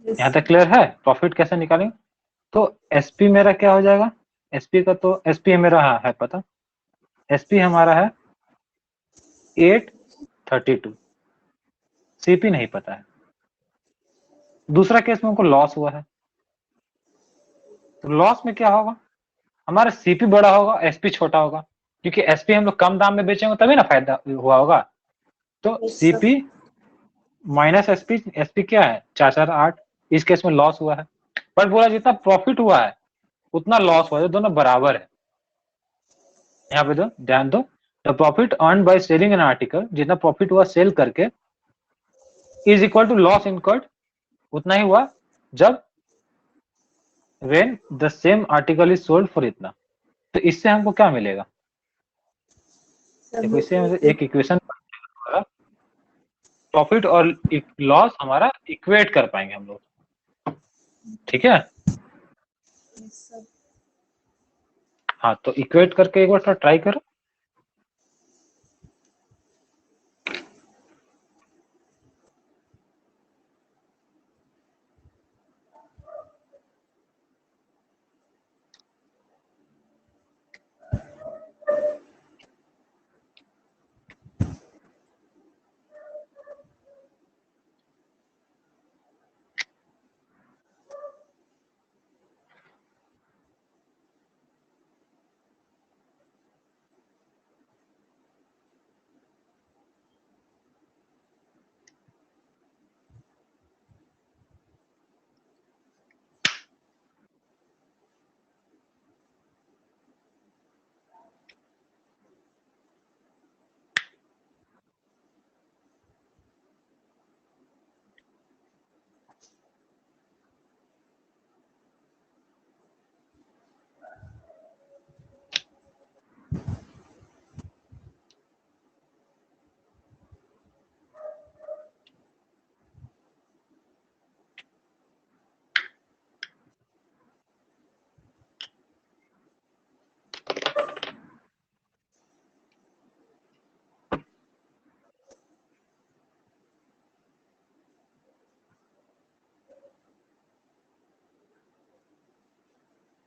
यहाँ तक क्लियर है? प्रॉफिट कैसे निकालेंगे? तो एसपी मेरा क्या हो जाएगा, एसपी का तो एसपी मेरा है पता, एसपी हमारा है 832, सीपी नहीं पता है। दूसरा केस में हमको लॉस हुआ है, तो लॉस में क्या होगा, हमारा सीपी बड़ा होगा एसपी छोटा होगा, क्योंकि एसपी हम लोग कम दाम में बेचेंगे तभी ना फायदा हुआ होगा। तो yes sir. CP minus SP, SP क्या है 448, इस केस में लॉस हुआ है। पर बोला जितना प्रॉफिट हुआ है उतना लॉस हुआ है, दोनों बराबर है। यहाँ पे दो ध्यान दो, the profit earn by selling an article, जितना प्रॉफिट हुआ सेल करके, is equal to loss incurred, उतना ही हुआ जब when the same article is sold for इतना। तो इससे हमको क्या मिलेगा, देखो इससे एक इक्वेशन, प्रॉफिट और लॉस हमारा इक्वेट कर पाएंगे हम लोग। ठीक है, यस सर। हाँ तो इक्वेट करके एक बार ट्राई करो।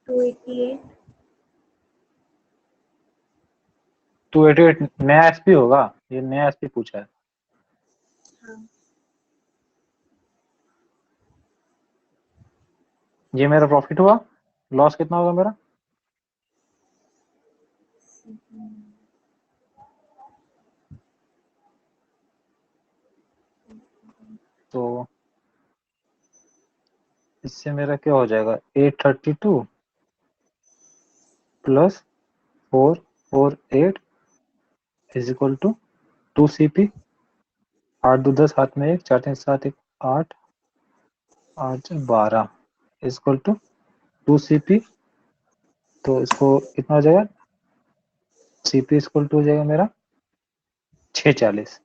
टू 88। 288 नया एसपी होगा, ये नया एसपी पूछा है। हाँ। ये मेरा प्रॉफिट हुआ, लॉस कितना होगा मेरा, तो इससे मेरा क्या हो जाएगा 832 प्लस 4 और 8 इज इक्वल टू 2 CP, 8 2 10 हाथ में 1, 4 3 7 1 8, 8 12 इज इक्वल टू 2 CP। तो इसको कितना हो जाएगा, CP इक्वल टू हो जाएगा मेरा 640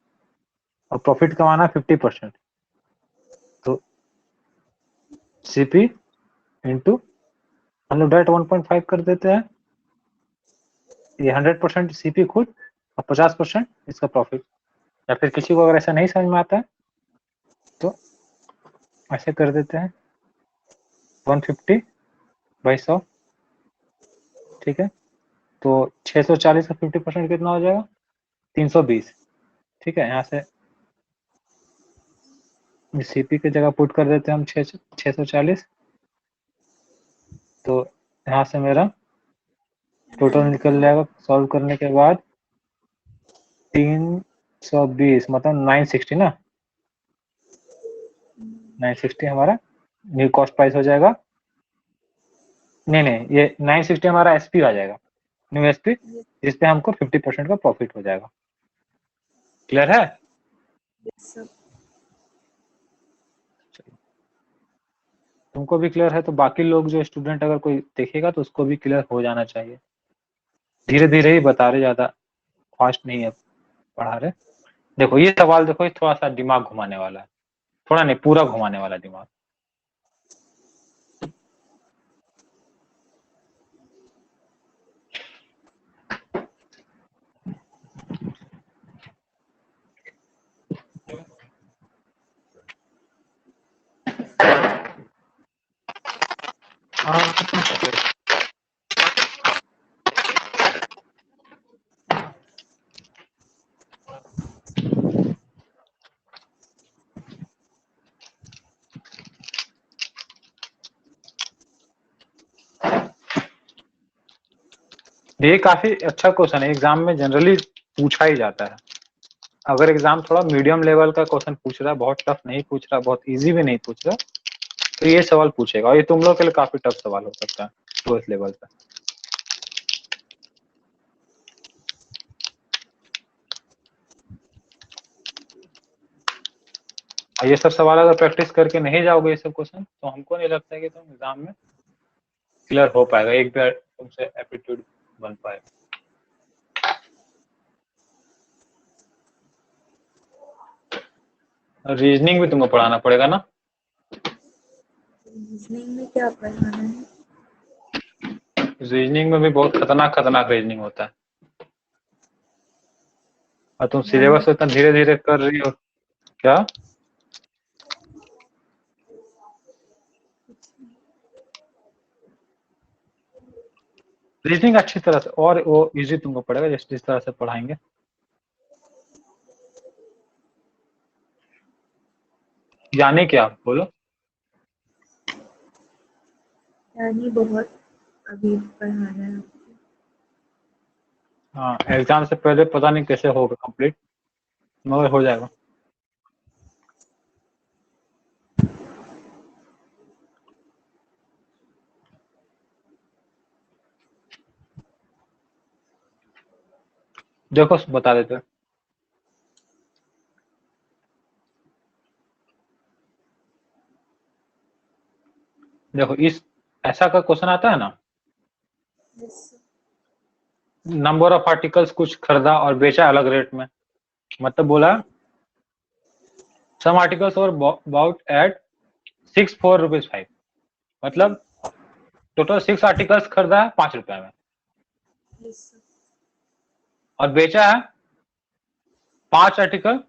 और प्रॉफिट कमाना 50%, तो CP इंटू हम लोग डायरेक्ट 1.5 कर देते हैं, ये 100% CP खुद और 50% इसका प्रॉफिट। या फिर किसी को अगर ऐसा नहीं समझ में आता है तो ऐसे कर देते हैं 150 बाई 100, ठीक है। तो 640 का 50% कितना हो जाएगा, 320, ठीक है। यहाँ से CP की जगह पुट कर देते हैं हम 640, तो यहाँ से मेरा टोटल निकल जाएगा सॉल्व करने के बाद 320 मतलब 960 ना, 960 हमारा न्यू कॉस्ट प्राइस हो जाएगा। नहीं ये 960 हमारा SP आ जाएगा, न्यू SP, जिसपे हमको 50% का प्रॉफिट हो जाएगा। क्लियर है? Yes, sir. तुमको भी क्लियर है तो बाकी लोग जो स्टूडेंट अगर कोई देखेगा तो उसको भी क्लियर हो जाना चाहिए। धीरे धीरे ही बता रहे, ज्यादा फास्ट नहीं है पढ़ा रहे। देखो ये सवाल देखो, ये थोड़ा सा दिमाग घुमाने वाला है, थोड़ा नहीं पूरा घुमाने वाला दिमाग। ये काफी अच्छा क्वेश्चन है, एग्जाम में जनरली पूछा ही जाता है। अगर एग्जाम थोड़ा मीडियम लेवल का क्वेश्चन पूछ रहा है, बहुत टफ नहीं पूछ रहा, बहुत इजी भी नहीं पूछ रहा, तो ये सवाल पूछेगा और ये तुम लोग के लिए काफी टफ सवाल हो सकता है 12th लेवल पे। और ये सब सवाल अगर प्रैक्टिस करके नहीं जाओगे ये सब क्वेश्चन, तो हमको नहीं लगता है कि तुम एग्जाम में क्लियर हो पाएगा, एक बार तुमसे एप्टीट्यूड बन पाएगा। रीजनिंग भी तुमको पढ़ाना पड़ेगा ना? रीजनिंग में क्या पढ़ाना है? रीजनिंग में भी बहुत खतरनाक रीजनिंग होता है, और तुम मैंने सिलेबस इतना धीरे धीरे कर रही हो। क्या? रीजनिंग अच्छी तरह से और वो इजी तुमको पड़ेगा जिस तरह से पढ़ाएंगे। यानी क्या बोलो? यानी बहुत अभी पढ़ाना है आपको। हाँ, एग्जाम से पहले पता नहीं कैसे होगा कंप्लीट, मगर हो जाएगा। देखो बता देते हैं। देखो इस ऐसा का क्वेश्चन आता है ना, Yes, नंबर ऑफ आर्टिकल्स कुछ खरीदा और बेचा अलग रेट में, मतलब बोला सम आर्टिकल्स और अबाउट एट 6 4 रुपीज 5, मतलब टोटल 6 आर्टिकल्स खरीदा है 5 रुपए में, yes, और बेचा है 5 आर्टिकल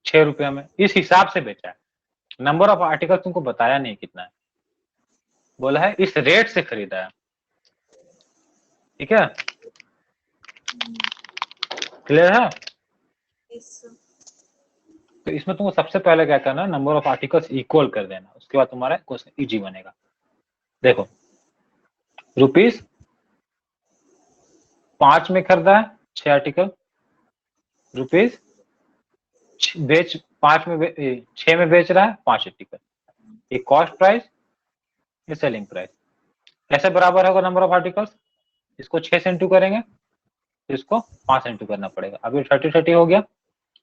6 रुपए में, इस हिसाब से बेचा है। नंबर ऑफ आर्टिकल तुमको बताया नहीं कितना है, बोला है इस रेट से खरीदा है, ठीक है। क्लियर है? yes, तो इसमें तुमको सबसे पहले क्या करना है, नंबर ऑफ आर्टिकल्स इक्वल कर देना, उसके बाद तुम्हारा क्वेश्चन इजी बनेगा। देखो रुपीस 5 में खरीदा है 6 आर्टिकल, रुपीस बेच 5 में 6 में बेच रहा है 5 आर्टिकल, ये कॉस्ट प्राइस, ये सेलिंग प्राइस। कैसे बराबर होगा नंबर ऑफ आर्टिकल्स? इसको 6 से इंटू करेंगे तो इसको 5 इंटू करना पड़ेगा। अभी 30 हो गया,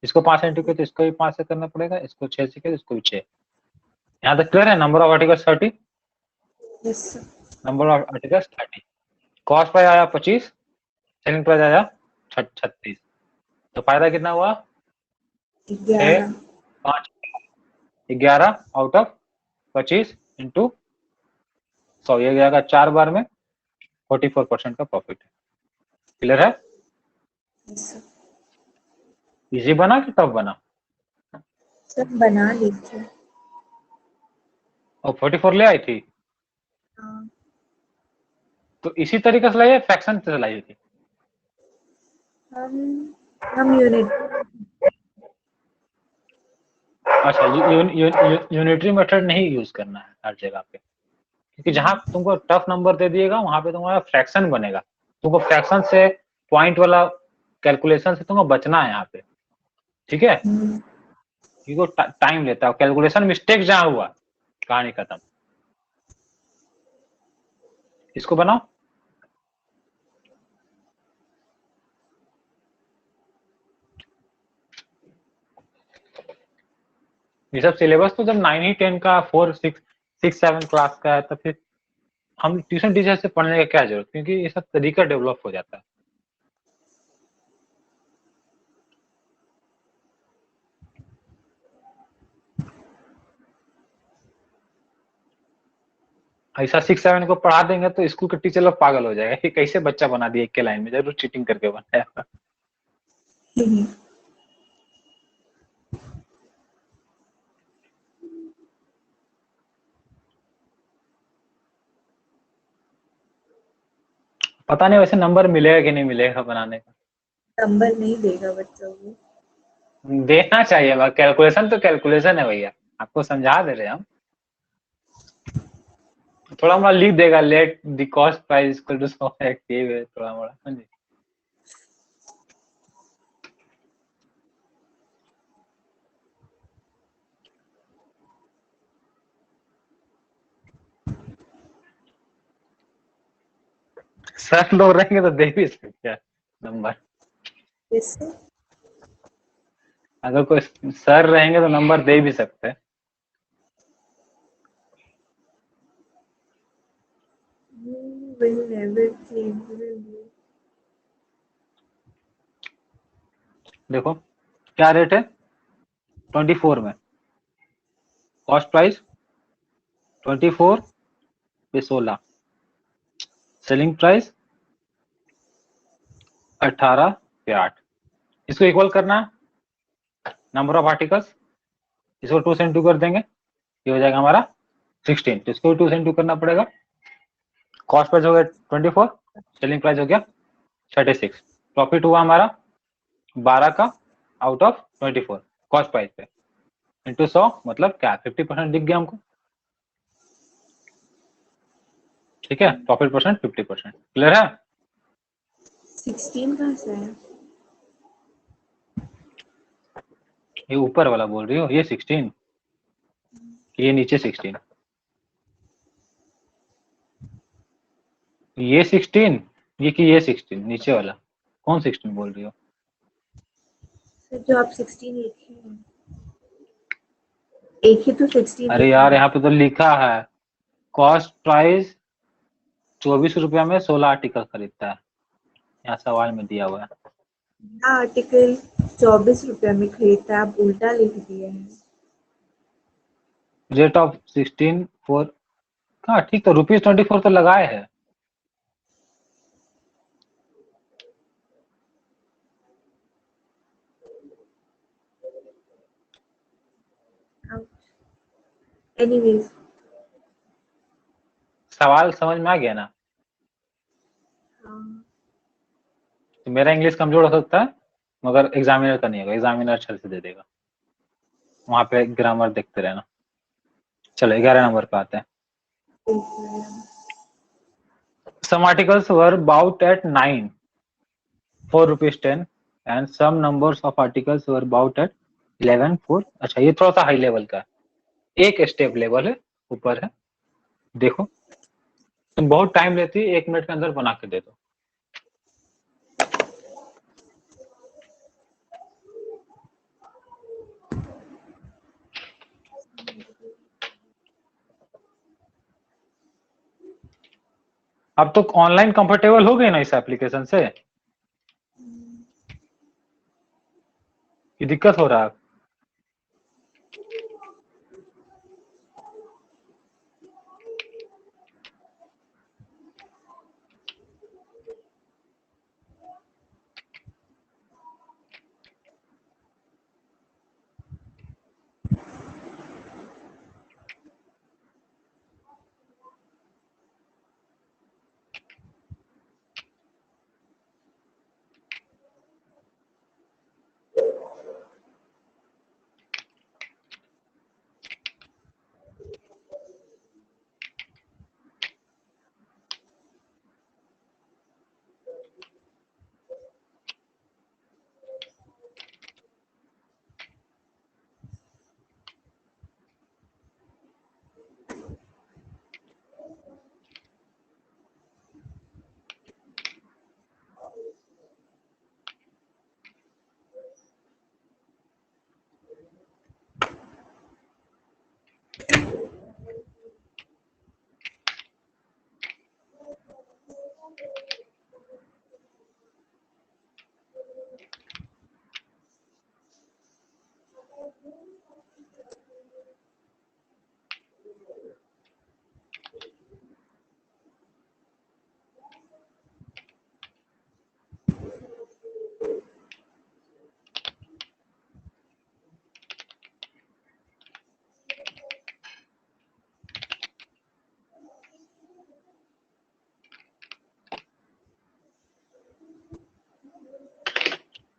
इसको 5 इंटू किया तो इसको भी 5 से करना पड़ेगा, इसको 6 से किया तो इसको भी 6। यहाँ तक क्लियर है? Number of articles 30, Yes, sir. Number of articles 30। Cost price आया 25, सेलिंग प्राइस आया 36। तो फायदा कितना हुआ? 11. 5 11 आउट ऑफ 25 इंटू 100, ये जाएगा 4 बार में 44% का प्रॉफिट है। क्लियर है? Yes, sir. इजी बना कि टफ बना? सब बना लीजिए। और 44 ले आई थी, हाँ, तो इसी तरीके से लाई, फ्रैक्शन से लाई थी? हम यूनिट। अच्छा, यूनिटरी मेथड नहीं यूज करना है हर जगह पे, क्योंकि जहां तुमको टफ नंबर दे दिएगा वहां पे तुम्हारा फ्रैक्शन बनेगा। तुमको फ्रैक्शन से, पॉइंट वाला कैलकुलेशन से तुमको बचना है यहाँ पे, ठीक है? क्योंकि टाइम लेता है, कैलकुलेशन मिस्टेक जहां हुआ कहानी खत्म। इसको बनाओ। ये सब सिलेबस तो जब 9 ही 10 का, 4 6 6 7 क्लास का है, तो फिर हम ट्यूशन टीचर से पढ़ने का क्या जरूरत, क्योंकि ये सब तरीका डेवलप हो जाता है। ऐसा 6 7 को पढ़ा देंगे तो स्कूल के टीचर लोग पागल हो जाएगा कि कैसे बच्चा बना दिया एक के लाइन में, जरूर चीटिंग करके बनाया। पता नहीं वैसे नंबर मिलेगा कि नहीं मिलेगा बनाने का। नंबर नहीं देगा बच्चों को। देना चाहिए, कैलकुलेशन तो कैलकुलेशन है भैया, आपको समझा दे रहे हैं हम। थोड़ा मोड़ा लिख देगा, let the cost price equal to so active, थोड़ा मोड़ा समझे। सर लोग रहेंगे तो दे भी सकते हैं नंबर। किससे? अगर कोई सर रहेंगे तो नंबर दे भी सकते हैं। Will never change. Will you? देखो क्या रेट है 24 में, कॉस्ट प्राइस 24 पे 16, सेलिंग प्राइस 18 पे 8। इसको इक्वल करना है नंबर ऑफ आर्टिकल्स, इसको 2 से इंटू कर देंगे, ये हो जाएगा हमारा 16। तो इसको 2 से इंटू करना पड़ेगा। कॉस्ट प्राइस हो गया 24, सेलिंग प्राइस हो गया 36, प्रॉफिट हुआ हमारा 12 का आउट ऑफ 24 कॉस्ट प्राइस पे, इंटू 100 मतलब क्या 50% दिख गया हमको, ठीक है? Profit percent 50%। क्लियर है? 16 कहाँ से है? ये ऊपर वाला बोल रही हो, ये 16, ये नीचे 16, ये 16, ये कि ये 16 नीचे वाला कौन 16 बोल रही हो? सर जो आप 16 लिखे हैं, एक ही तो 16 अरे लिखा यार है। यहाँ पे तो लिखा है कॉस्ट प्राइस 24 रुपया में 16 आर्टिकल खरीदता है, यहाँ सवाल में दिया हुआ है। आर्टिकल 24 रुपए में खरीदता है, आप उल्टा लिख दिए हैं। रेट ऑफ 16 4, हाँ ठीक, तो ₹24 तो लगाए है। एनीवेज, सवाल समझ में आ गया ना? तो मेरा इंग्लिश कमजोर हो सकता है मगर एग्जामिनर का नहीं होगा, एग्जामिनर अच्छे से दे देगा, वहां पे ग्रामर देखते रहना। चलो 11 नंबर पे आते हैं। Some articles were bought at 9 for ₹10 and some numbers of articles were bought at 11 for, अच्छा ये थोड़ा सा हाई लेवल का है, एक स्टेप लेवल है, ऊपर है। देखो तुम बहुत टाइम लेती है, 1 मिनट के अंदर बना के दे दो। अब तो ऑनलाइन कंफर्टेबल हो गए ना इस एप्लीकेशन से, ये दिक्कत हो रहा है?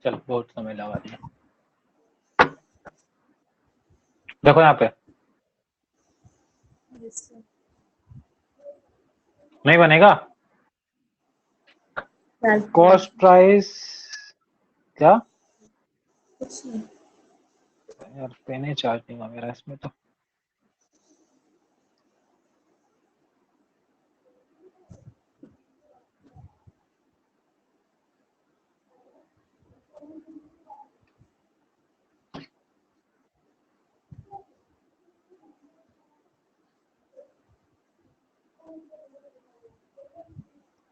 चलो बहुत समय लगा दिया। देखो यहाँ पे Yes, sir. नहीं बनेगा। कॉस्ट प्राइस क्या कुछ नहीं। यार, पेन ही चार्ज नहीं हुआ मेरा इसमें तो।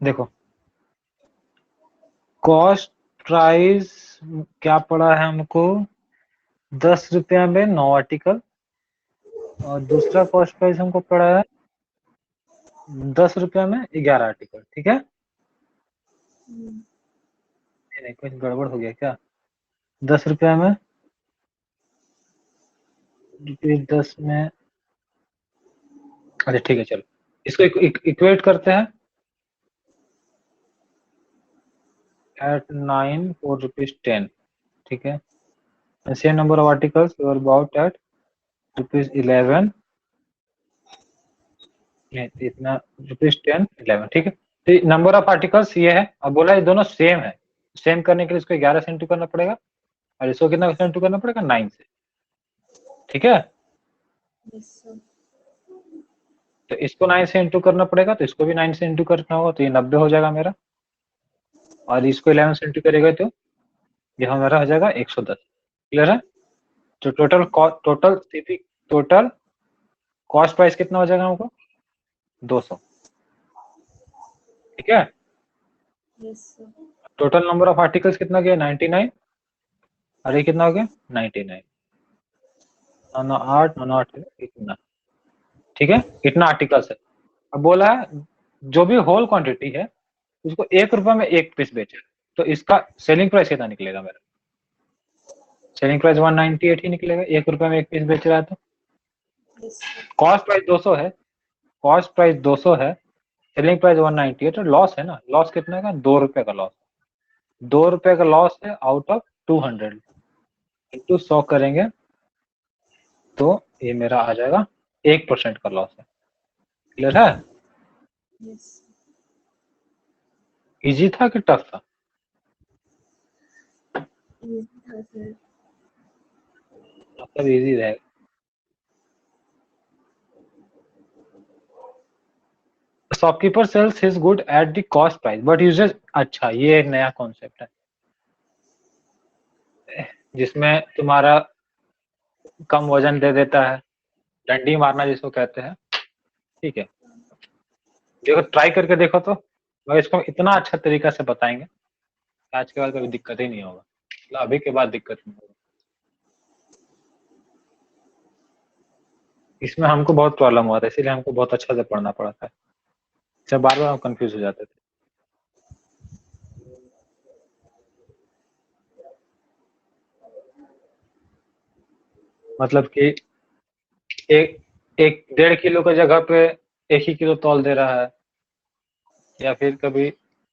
देखो कॉस्ट प्राइस क्या पड़ा है हमको, 10 रुपया में 9 आर्टिकल, और दूसरा कॉस्ट प्राइस हमको पड़ा है 10 रुपया में 11 आर्टिकल। ठीक है, नहीं कुछ गड़बड़ हो गया क्या? 10 रुपया में ₹10 में, अच्छा ठीक है चलो इसको इक्वेट करते हैं at 9 for ₹10। ठीक है, same number of articles were bought at ₹11, इतना ₹10 11। ठीक है, तो नंबर ऑफ आर्टिकल्स ये है। अब बोला ये दोनों सेम है, सेम करने के लिए इसको 11 से इंटू करना पड़ेगा, और इसको कितना से इंटू करना पड़ेगा, 9 से। ठीक है, Yes, sir. तो इसको 9 से इंटू करना पड़ेगा, तो इसको भी 9 से इंटू करना होगा, तो ये 90 हो जाएगा मेरा, और इसको 11 से इंटू करेगा तो ये हमारा हो जाएगा 110। क्लियर है? तो टोटल कॉस्ट प्राइस कितना हो जाएगा हमको, 200। ठीक है, Yes, sir. Total number of articles कितना गया, 99, और ये कितना हो गया, 99। 9 9 8 इतना। ठीक है, इतना आर्टिकल्स है। अब बोला है जो भी होल क्वांटिटी है उसको 1 रुपए में 1 पीस बेचे, तो इसका सेलिंग प्राइस कितना निकलेगा मेरा, सेलिंग प्राइस 198 ही निकलेगा, 1 रुपए में 1 पीस बेच रहा है तो। Yes, sir. कॉस्ट प्राइस 200 है, कॉस्ट प्राइस 200 है, सेलिंग प्राइस 198, तो लॉस है ना, लॉस कितना का, 2 रुपए का लॉस, 2 रुपए का लॉस है आउट ऑफ 200 इंटू 100 करेंगे तो ये मेरा आ जाएगा 1% का लॉस है। क्लियर है? Yes. इजी था कि टफ था? Easy था, sir. मतलब इजी रहेगा। Shopkeeper sales his good at the cost price but uses, अच्छा ये एक नया कॉन्सेप्ट है जिसमें तुम्हारा कम वजन दे देता है, डंडी मारना जिसको कहते हैं। ठीक है, देखो ट्राई करके देखो तो, मगर इसको इतना अच्छा तरीका से बताएंगे आज के बाद कभी दिक्कत ही नहीं होगा, मतलब अभी के बाद दिक्कत नहीं होगा। इसमें हमको बहुत प्रॉब्लम हुआ था, इसीलिए हमको बहुत अच्छा से पढ़ना पड़ा था, जब बार बार हम कंफ्यूज हो जाते थे। मतलब कि एक एक 1.5 किलो की जगह पे 1 ही किलो तौल दे रहा है, या फिर कभी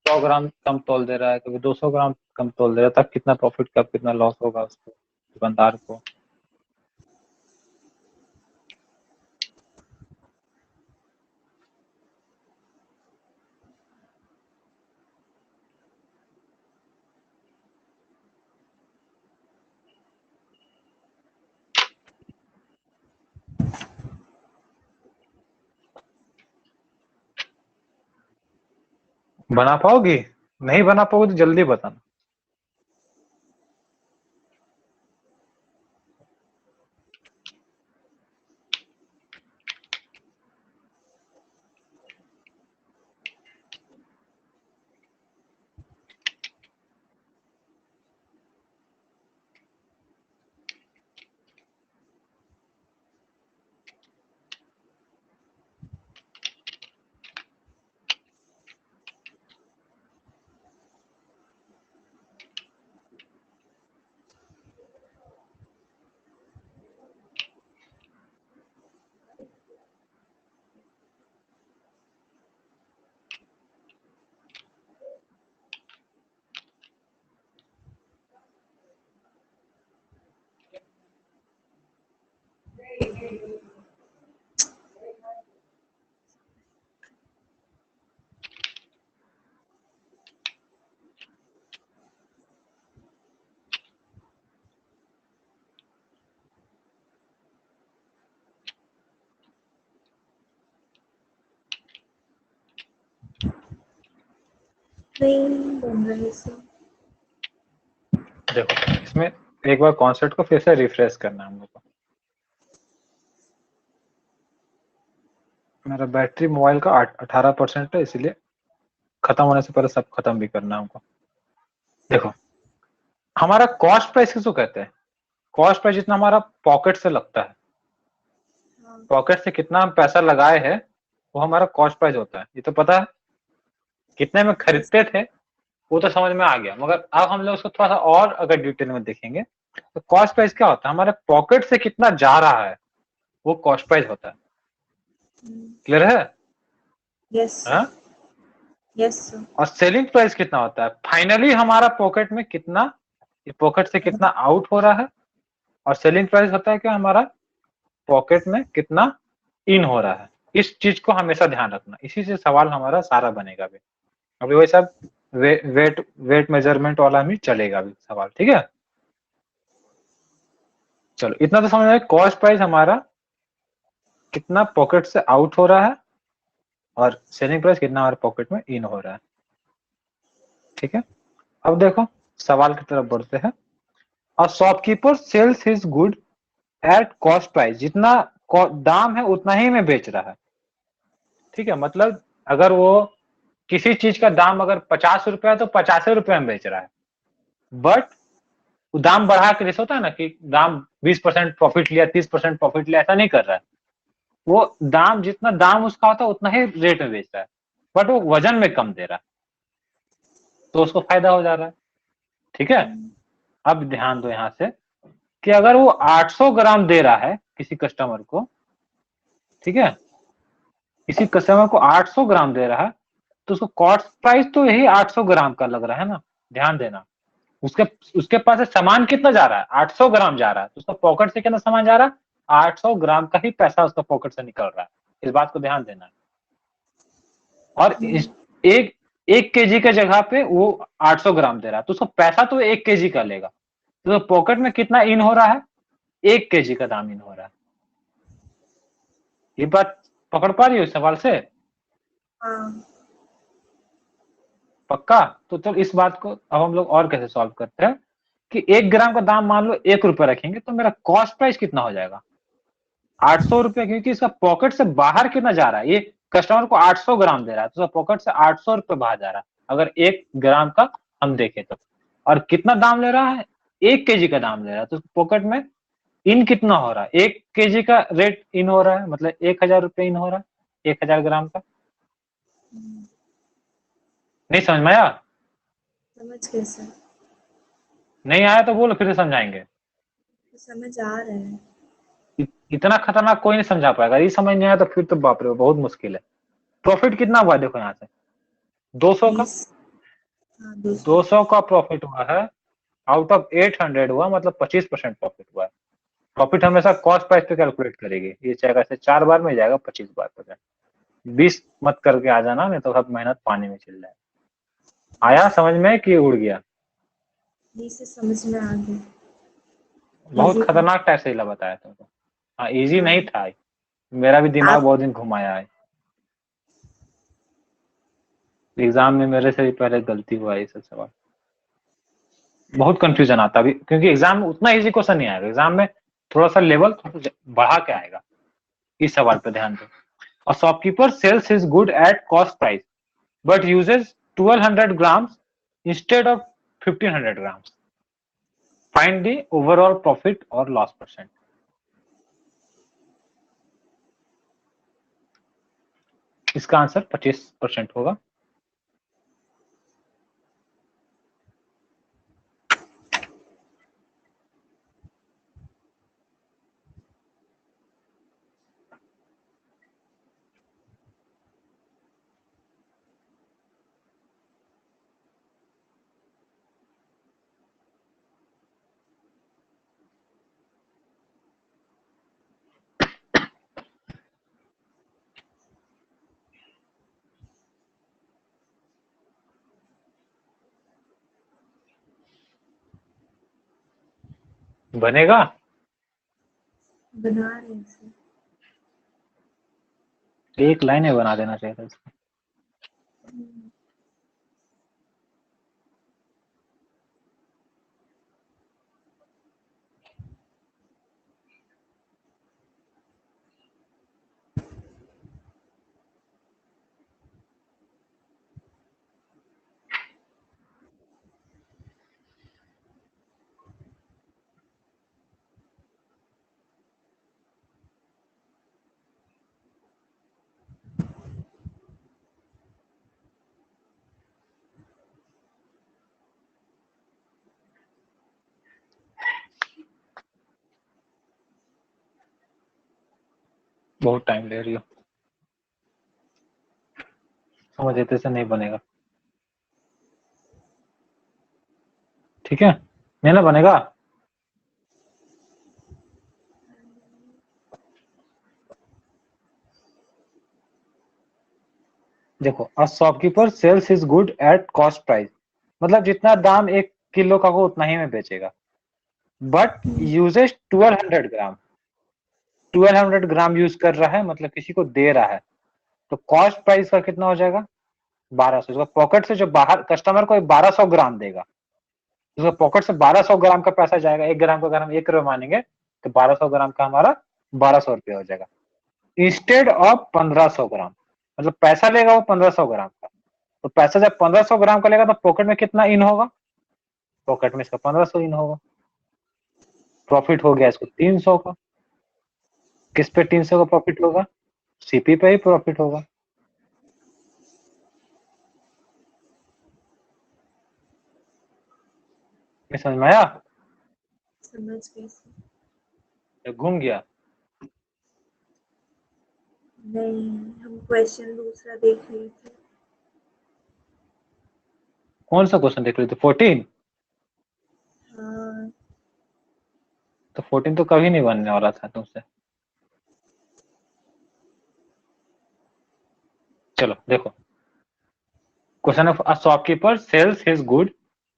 100 ग्राम कम तौल दे रहा है, कभी 200 ग्राम कम तौल दे रहा है, तब कितना प्रॉफिट, कब कितना लॉस होगा उसको, दुकानदार को। बना पाओगी? नहीं बना पाओगे तो जल्दी बताना। नहीं बन रहे सर। देखो इसमें एक बार कॉन्सेप्ट को फिर से रिफ्रेश करना है हम लोग को। मेरा बैटरी मोबाइल का 18% है, इसलिए खत्म होने से पहले सब खत्म भी करना है हमको। देखो हमारा कॉस्ट प्राइस किसको कहते हैं? कॉस्ट प्राइस जितना हमारा पॉकेट से लगता है, पॉकेट से कितना हम पैसा लगाए हैं, वो हमारा कॉस्ट प्राइस होता है, ये तो पता है। कितने में खरीदते थे वो तो समझ में आ गया, मगर अब हम लोग उसको थोड़ा सा और अगर डिटेल में देखेंगे तो कॉस्ट प्राइस क्या होता है? हमारे पॉकेट से कितना जा रहा है वो कॉस्ट प्राइस होता है। क्लियर है? यस हाँ? Yes sir. और सेलिंग प्राइस कितना होता है? फाइनली हमारा पॉकेट में कितना, पॉकेट से कितना आउट हो रहा है, और सेलिंग प्राइस होता है कि हमारा पॉकेट में कितना इन हो रहा है। इस चीज को हमेशा ध्यान रखना, इसी से सवाल हमारा सारा बनेगा भी। अभी वही सब वेट मेजरमेंट वाला भी चलेगा अभी सवाल, ठीक है। चलो इतना तो समझ में, कॉस्ट प्राइस हमारा कितना पॉकेट से आउट हो रहा है और सेलिंग प्राइस कितना हमारे पॉकेट में इन हो रहा है, ठीक है। अब देखो सवाल की तरफ बढ़ते हैं। और shopkeeper sales his good at cost price, जितना दाम है उतना ही में बेच रहा है, ठीक है। मतलब अगर वो किसी चीज का दाम अगर 50 रुपया है तो 50 रुपये में बेच रहा है, बट दाम बढ़ा के, जैसे होता है ना कि दाम 20% प्रॉफिट लिया, 30% प्रॉफिट लिया, ऐसा नहीं कर रहा है। वो दाम, जितना दाम उसका होता है उतना ही रेट में बेच रहा है, बट वो वजन में कम दे रहा है, तो उसको फायदा हो जा रहा है, ठीक है। अब ध्यान दो यहां से कि अगर वो 800 ग्राम दे रहा है किसी कस्टमर को, ठीक है, किसी कस्टमर को 800 ग्राम दे रहा है, तो उसको कॉस्ट प्राइस तो यही 800 ग्राम का लग रहा है ना। ध्यान देना, उसके उसके पास से सामान कितना जा रहा है? 800 ग्राम जा रहा है, तो उसका पॉकेट से कितना सामान जा रहा है? 800 ग्राम का ही पैसा उसका पॉकेट से निकल रहा है, इस बात को ध्यान देना है। और एक 1 केजी के जगह पे वो 800 ग्राम दे रहा है, तो उसको पैसा तो 1 केजी का लेगा, तो पॉकेट में कितना इन हो रहा है? 1 केजी का दाम इन हो रहा है। ये बात पकड़ पा रही हो सवाल से? हाँ। पक्का? तो चल इस बात को अब हम लोग और कैसे सॉल्व करते हैं कि 1 ग्राम का दाम मान लो 1 रुपया रखेंगे, तो मेरा कॉस्ट प्राइस कितना हो जाएगा? 800 रुपया, क्योंकि इसका पॉकेट से बाहर कितना जा रहा है, ये कस्टमर को 800 ग्राम दे रहा है तो पॉकेट से 800 रुपये बाहर जा रहा है अगर 1 ग्राम का हम देखें तो। और कितना दाम ले रहा है, 1 केजी का दाम ले रहा है तो पॉकेट में इन कितना हो रहा है, 1 केजी का रेट इन हो रहा है, मतलब 1000 रुपये इन हो रहा है 1000 ग्राम का। नहीं समझ में आया? समझ गए सर। नहीं आया तो बोलो, फिर से समझाएंगे। समझ आ रहा है। इतना खतरनाक कोई नहीं समझा पाएगा, ये समझ नहीं आया तो फिर तो बाप रे बहुत मुश्किल है। प्रॉफिट कितना हुआ देखो यहाँ से, 200 का, 200 का प्रॉफिट हुआ है, आउट ऑफ 800 हुआ, मतलब 25% प्रॉफिट हुआ है। प्रॉफिट हमेशा कॉस्ट प्राइस पे कैलकुलेट करेगी, ये चाहे ऐसे 4 बार में जाएगा 25 बार पर, 20 मत करके आ जाना, नहीं तो सब मेहनत पानी में चल जाएगा। आया समझ में कि उड़ गया? से समझ में आ गया। बहुत खतरनाक टाइप से बताया तुमको। हाँ इजी नहीं था, मेरा भी दिमाग बहुत दिन घुमाया है। एग्जाम में मेरे से भी पहले गलती हुआ ये सब सवाल, बहुत कंफ्यूजन आता है क्योंकि एग्जाम में उतना इजी क्वेश्चन नहीं आएगा, एग्जाम में थोड़ा सा लेवल बढ़ा के आएगा। इस सवाल पे ध्यान दो। A shopkeeper sells his good at cost price but uses 1200 grams instead of 1500 grams. Find the overall profit or loss percent. इसका आंसर 25% होगा। बनेगा? बना रहे हैं। एक लाइन में बना देना चाहिए था इसको। बहुत टाइम ले रही हो, समझ लेते से नहीं बनेगा। ठीक है, नहीं ना बनेगा। देखो, a shopkeeper sales his good at cost price, मतलब जितना दाम 1 किलो का हो उतना ही में बेचेगा, but uses 1200 gram, 1200 gram use कर रहा है, मतलब किसी को दे रहा है, तो कॉस्ट प्राइस का कितना हो जाएगा, 1200। पॉकेट से जो बाहर कस्टमर को 1200 ग्राम देगा, उसका पॉकेट से 1200 ग्राम का पैसा जाएगा। 1 ग्राम का अगर हम 1 रुपये मानेंगे तो 1200 ग्राम का हमारा 1200 रुपये हो जाएगा, इंस्टेड ऑफ 1500 ग्राम, मतलब पैसा लेगा वो 1500 ग्राम का। तो पैसा जब 1500 ग्राम का लेगा तो पॉकेट में कितना इन होगा, पॉकेट में इसका 1500 इन होगा। प्रॉफिट हो गया इसको 300 का। किस पे 300 का प्रॉफिट होगा, सीपी पे ही प्रॉफिट होगा। समझ में आया? समझ गए। घूम गया? नहीं, हम क्वेश्चन दूसरा देख रहे थे। कौन सा क्वेश्चन देख रहे थे, 14? हाँ। तो 14 तो कभी नहीं बनने वाला था तुमसे। चलो देखो, question of a shopkeeper sales his good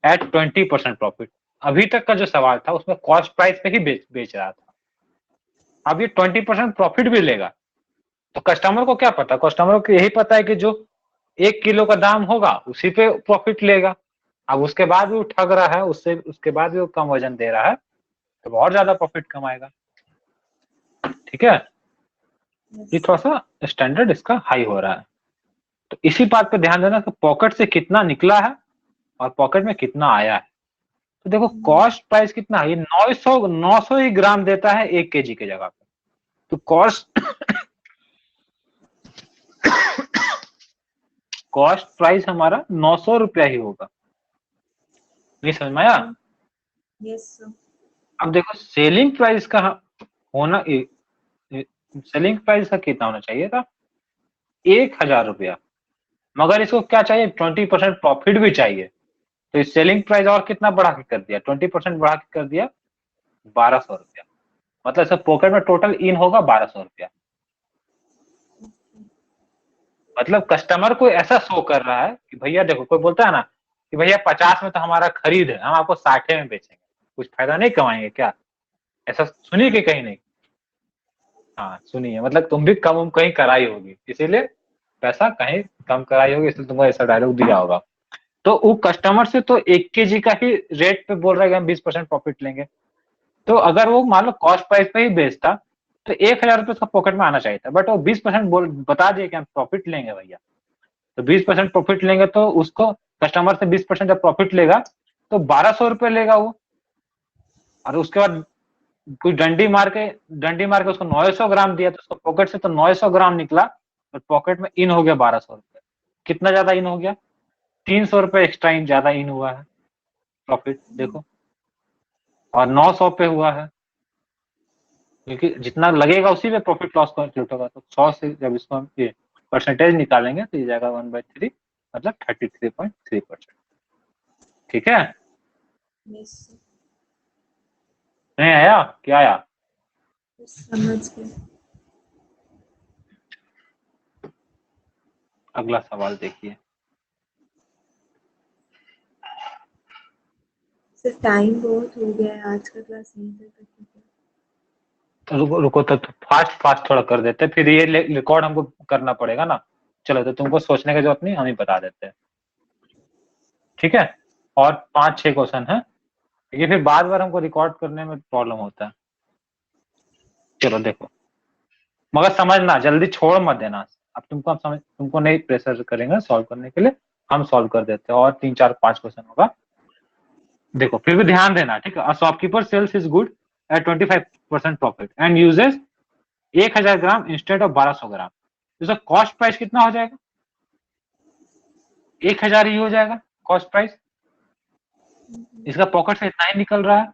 at 20% profit. अभी तक का जो सवाल था उसमें कॉस्ट प्राइस पे ही बेच रहा था, अब ये 20% प्रॉफिट भी लेगा। तो कस्टमर को क्या पता, कस्टमर को यही पता है कि जो 1 किलो का दाम होगा उसी पे प्रॉफिट लेगा। अब उसके बाद भी वो ठग रहा है, उससे उसके बाद भी वो कम वजन दे रहा है तो और ज्यादा प्रॉफिट कमाएगा। ठीक है, ये थोड़ा सा स्टैंडर्ड इसका हाई हो रहा है। तो इसी बात पे ध्यान देना कि पॉकेट से कितना निकला है और पॉकेट में कितना आया है। तो देखो कॉस्ट प्राइस कितना है, ये 900 ही ग्राम देता है 1 केजी के जगह पे। तो कॉस्ट प्राइस हमारा 900 रुपया ही होगा। नहीं समझ में आया? Yes sir. अब देखो सेलिंग प्राइस का होना, सेलिंग प्राइस का कितना होना चाहिए था, 1000 रुपया, मगर इसको क्या चाहिए, 20% प्रॉफिट भी चाहिए। तो इस सेलिंग प्राइस और कितना बढ़ा के कर दिया, 20% बढ़ा के कर दिया 1200 रुपया। मतलब सब पॉकेट में टोटल इन होगा 1200 रुपया। मतलब कस्टमर को ऐसा शो कर रहा है कि भैया देखो, कोई बोलता है ना कि भैया 50 में तो हमारा खरीद है, हम आपको 60 में बेचेंगे, कुछ फायदा नहीं कमाएंगे क्या? ऐसा सुनिए कि कहीं नहीं? हाँ सुनिए, मतलब तुम भी कम कहीं कराई होगी, इसीलिए पैसा कहीं कम कराई होगी, इसलिए तुमको ऐसा डायलॉग दिया होगा। तो वो कस्टमर से तो 1 केजी का ही रेट पे बोल रहा है कि हम 20% प्रॉफिट लेंगे। तो अगर वो मान लो कॉस्ट प्राइस पे ही बेचता तो 1000 रुपये उसका पॉकेट में आना चाहिए था, बट वो 20% बोल बता दिए कि हम प्रॉफिट लेंगे भैया। तो 20% प्रॉफिट लेंगे तो उसको कस्टमर से 20% जब प्रॉफिट लेगा तो 1200 रुपये लेगा वो। और उसके बाद कुछ डंडी मार के उसको 900 ग्राम दिया, तो उसको पॉकेट से तो 900 ग्राम निकला और पॉकेट में इन हो गया 1200 रुपये। कितना ज्यादा इन हो गया, 300 रुपये एक्स्ट्रा इन ज्यादा इन हुआ है प्रॉफिट, देखो। और 900 पे हुआ है, क्योंकि जितना लगेगा उसी पे प्रॉफिट लॉस कंप्यूट होगा। तो 100 से जब इसको हम ये परसेंटेज निकालेंगे तो ये जाएगा 1/3, मतलब 33.3%। ठीक है? Yes sir. नहीं आया, क्या आया? समझ गए। अगला सवाल देखिए। सर टाइम बहुत हो गया है, आज का क्लास नहीं कर सकते। तो रुको तो फास्ट फास्ट थोड़ा कर देते, फिर ये रिकॉर्ड हमको करना पड़ेगा ना। चलो, तो तुमको सोचने की जरूरत नहीं, हम ही बता देते हैं। ठीक है? और 5-6 क्वेश्चन है, ये फिर बार बार हमको रिकॉर्ड करने में प्रॉब्लम होता है। चलो देखो, मगर समझना, जल्दी छोड़ मत देना। अब तुमको नहीं प्रेशर करेंगे सॉल्व करने के लिए, हम सॉल्व कर देते हैं। और 3-4-5 क्वेश्चन होगा, देखो फिर भी ध्यान देना। ठीक है? Shopkeeper sells his good at 25% profit and uses 1000 gram instead of 1200 gram. इसका कॉस्ट प्राइस कितना हो जाएगा? 1000 ही हो जाएगा कॉस्ट प्राइस। इसका पॉकेट से इतना ही निकल रहा है,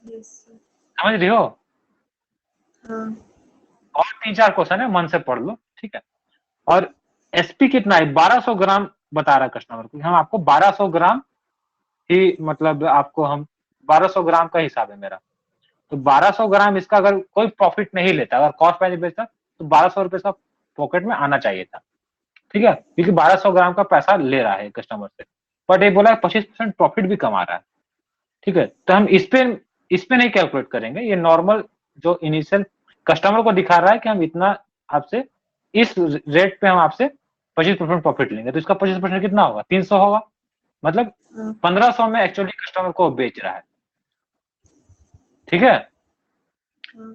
यस सर। समझ रही हो? हाँ। और 3-4 क्वेश्चन है, मन से पढ़ लो। ठीक है? और एसपी कितना है, 1200 ग्राम बता रहा है कस्टमर को, हम आपको 1200 ग्राम ही, मतलब आपको हम 1200 ग्राम का हिसाब है मेरा। तो 1200 ग्राम इसका अगर कोई प्रॉफिट नहीं लेता, अगर कॉस्ट प्राइस बेचता, तो 1200 रुपए का पॉकेट में आना चाहिए था। ठीक है? क्योंकि 1200 ग्राम का पैसा ले रहा है कस्टमर से, बट ये बोला 25% प्रॉफिट भी कमा रहा है। ठीक है? तो हम इस पे नहीं कैलकुलेट करेंगे, ये नॉर्मल जो इनिशियल कस्टमर को दिखा रहा है कि हम इतना आपसे, इस रेट पे हम आपसे 25% प्रॉफिट लेंगे। तो इसका 25% कितना होगा, 300 होगा। मतलब 1500 में एक्चुअली कस्टमर को बेच रहा है। ठीक है?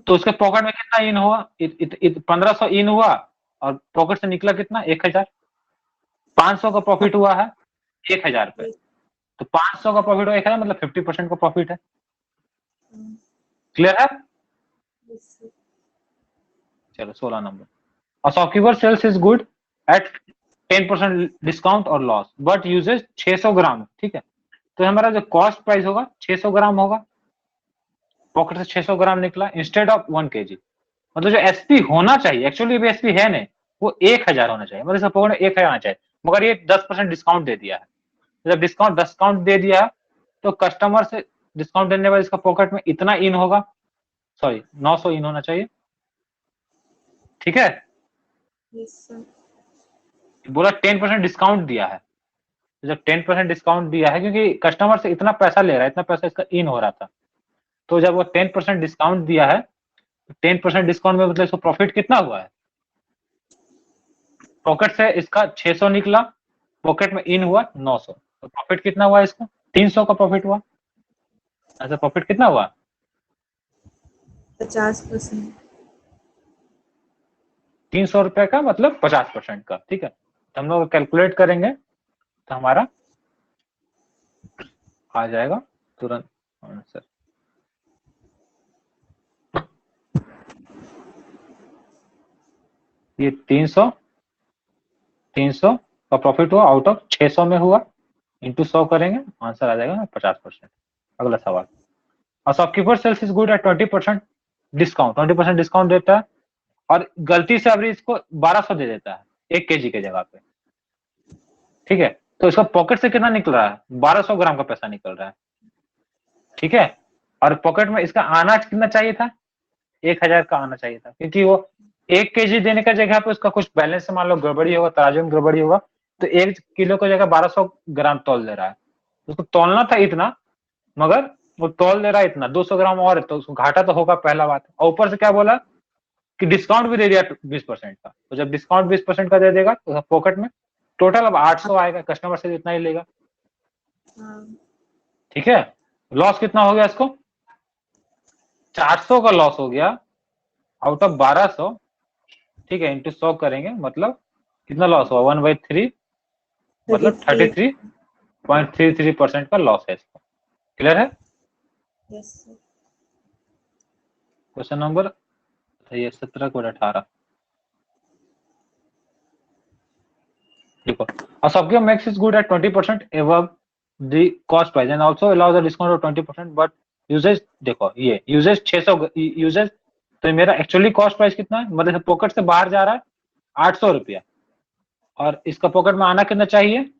तो उसके पॉकेट में कितना इन हुआ, 1500 इन हुआ, और पॉकेट से निकला कितना, 1000। 500 का प्रॉफिट हुआ है 1000 पे, तो 500 का प्रॉफिट हुआ 1000, मतलब 50% का प्रॉफिट है। क्लियर है? Yes sir. चलो 16 नंबर, और shopkeeper sells his good at 10% discount और लॉस बट यूजेज 600 ग्राम। ठीक है? तो हमारा जो कॉस्ट प्राइस होगा 600 ग्राम होगा, पॉकेट से 600 ग्राम निकला इंस्टेड ऑफ 1 केजी। मतलब जो एसपी होना चाहिए, एक्चुअली भी एसपी है नहीं, वो 1000 होना चाहिए, मतलब इसका पॉकेट में 1000 आना चाहिए, मगर ये 10% डिस्काउंट दे दिया है। जब डिस्काउंट दे दिया है, तो कस्टमर से डिस्काउंट देने वाले इसका पॉकेट में इतना इन होगा, सॉरी 900 इन होना चाहिए। ठीक है? Yes sir. बोला 10% डिस्काउंट दिया है, तो जब 10% डिस्काउंट दिया है, क्योंकि कस्टमर से इतना पैसा ले रहा है, इतना पैसा इसका इन हो रहा था, तो जब वो 10% डिस्काउंट दिया है, तो 10% डिस्काउंट में मतलब इसको प्रॉफिट कितना हुआ है, पॉकेट से इसका 600 निकला, पॉकेट में इन हुआ 900, तो प्रॉफिट कितना हुआ इसका, 300 का प्रॉफिट हुआ। ऐसा प्रॉफिट कितना हुआ, 50%। 300 रुपए का मतलब 50% का, ठीक है। तो हम लोग कैलकुलेट करेंगे तो हमारा आ जाएगा तुरंत आंसर। ये 300 का प्रॉफिट हुआ आउट ऑफ 600 में हुआ, इंटू 100 करेंगे, आंसर आ जाएगा 50%। अगला सवाल, और shopkeeper sells his good at 20% discount, 20% discount देता है और गलती से अभी इसको 1200 दे देता है 1 केजी के जगह पे, ठीक है। तो इसका पॉकेट से कितना निकल रहा है, 1200 ग्राम का पैसा निकल रहा है, ठीक है। और पॉकेट में इसका आना कितना चाहिए था, 1000 का आना चाहिए था, क्योंकि वो 1 केजी देने का जगह पे उसका कुछ बैलेंस से मान लो गड़बड़ी होगा, तराजू में गड़बड़ी होगा, तो 1 किलो की जगह 1200 ग्राम तौल दे रहा है। उसको तौलना था इतना, मगर वो तौल दे रहा है इतना, 200 ग्राम और है, तो उसको घाटा तो होगा, पहला बात। और ऊपर से क्या बोला कि डिस्काउंट भी दे दिया 20% का, तो जब डिस्काउंट 20% का दे देगा तो पॉकेट में टोटल अब 800 आएगा, कस्टमर से इतना ही लेगा, ठीक है। लॉस कितना हो गया इसको, 400 का लॉस हो गया आउट ऑफ 1200, ठीक है, इंटू 100 करेंगे, मतलब कितना लॉस हुआ, 1/3, मतलब 33.33% का लॉस है इसको। क्लियर है। Yes sir. क्वेश्चन नंबर ये 17/18 देखो, a shopkeeper makes its good at 20% above the cost price and also allows a discount of 20%, but usage देखो, ये यूजेज 600 यूजेज, तो मेरा एक्चुअली कॉस्ट प्राइस कितना है, मतलब पॉकेट से बाहर जा रहा है 800 रुपया, और इसका पॉकेट में आना कितना चाहिए,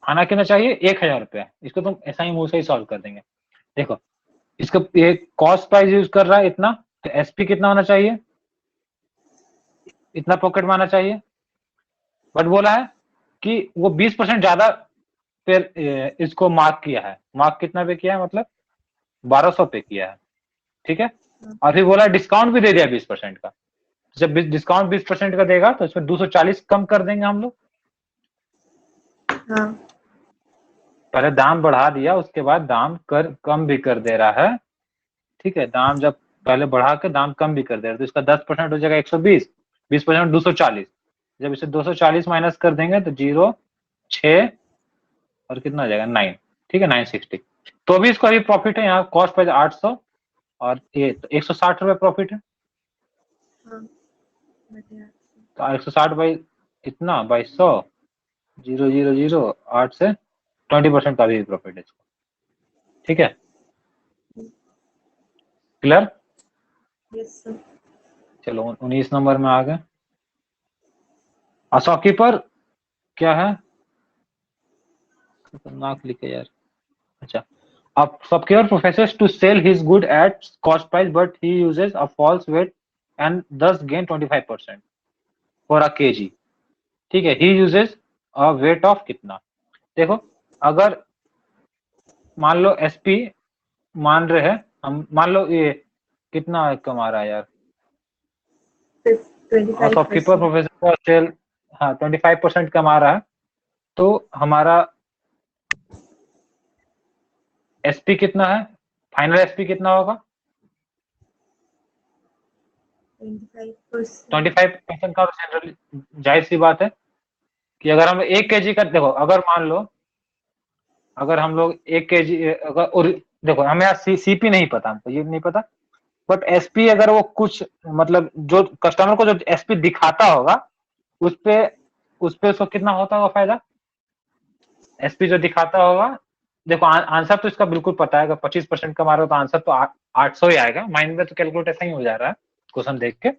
आना कितना चाहिए 1000 रुपया। इसको तुम ऐसा ही मुंह से ही सॉल्व कर देंगे। देखो, इसका ये कॉस्ट प्राइस यूज कर रहा है इतना, तो एसपी कितना होना चाहिए, इतना पॉकेट में आना चाहिए, बट बोला है कि वो 20% ज्यादा फिर इसको मार्क किया है, मार्क कितना पे किया है, मतलब 1200 पे किया है, ठीक है। और फिर बोला डिस्काउंट भी दे दिया 20% का, जब डिस्काउंट 20% का देगा तो इसमें 240 कम कर देंगे हम लोग, हाँ। पहले दाम बढ़ा दिया, उसके बाद दाम कम भी कर दे रहा है, ठीक है। दाम जब पहले बढ़ा के दाम कम भी कर दे रहा है, तो इसका 10% हो जाएगा 120, 20% 240, जब इसे 240 माइनस कर देंगे तो 0, 6 और कितना आ जाएगा 9, ठीक है, 960। तो भी इसको अभी प्रॉफिट है, यहाँ कॉस्ट प्राइस 800 और ये तो 160 रुपए प्रॉफिट है, हाँ। तो 160 बाई इतना बाई 100, 000 8 से 20% का भी प्रॉफिट है इसको, ठीक है। क्लियर। Yes sir. चलो 19 नंबर में आ गए, शॉपकीपर क्या है, खतरनाक लिखे यार। अच्छा, a shopkeeper professes to sell his good at cost price, but he uses a false weight and thus gain 25% for a kg, ठीक है। he uses a weight of कितना, देखो, अगर मान लो एसपी मान रहे हैं हम, मान लो ये कितना कमा रहा है यार, और शॉपकीपर 25%। प्रोफेसर का सेल, हाँ 25% कमा रहा है, तो हमारा एसपी कितना है, फाइनल एसपी कितना होगा, 25%। 25% का, जनरली जाहिर सी बात है कि अगर हम 1 केजी का, देखो अगर मान लो अगर हम लोग 1 केजी अगर, और देखो हमें यहाँ सीपी नहीं पता, हमको ये नहीं पता, बट एसपी अगर वो कुछ मतलब जो कस्टमर को जो एसपी दिखाता होगा उस पे उसको कितना होता होगा फायदा, एसपी जो दिखाता होगा, देखो आंसर तो इसका बिल्कुल पता है, अगर 25% कमा रहे हो तो आंसर तो 800 ही आएगा, माइंड में तो कैलकुलेट ऐसा ही हो जा रहा है क्वेश्चन देख के,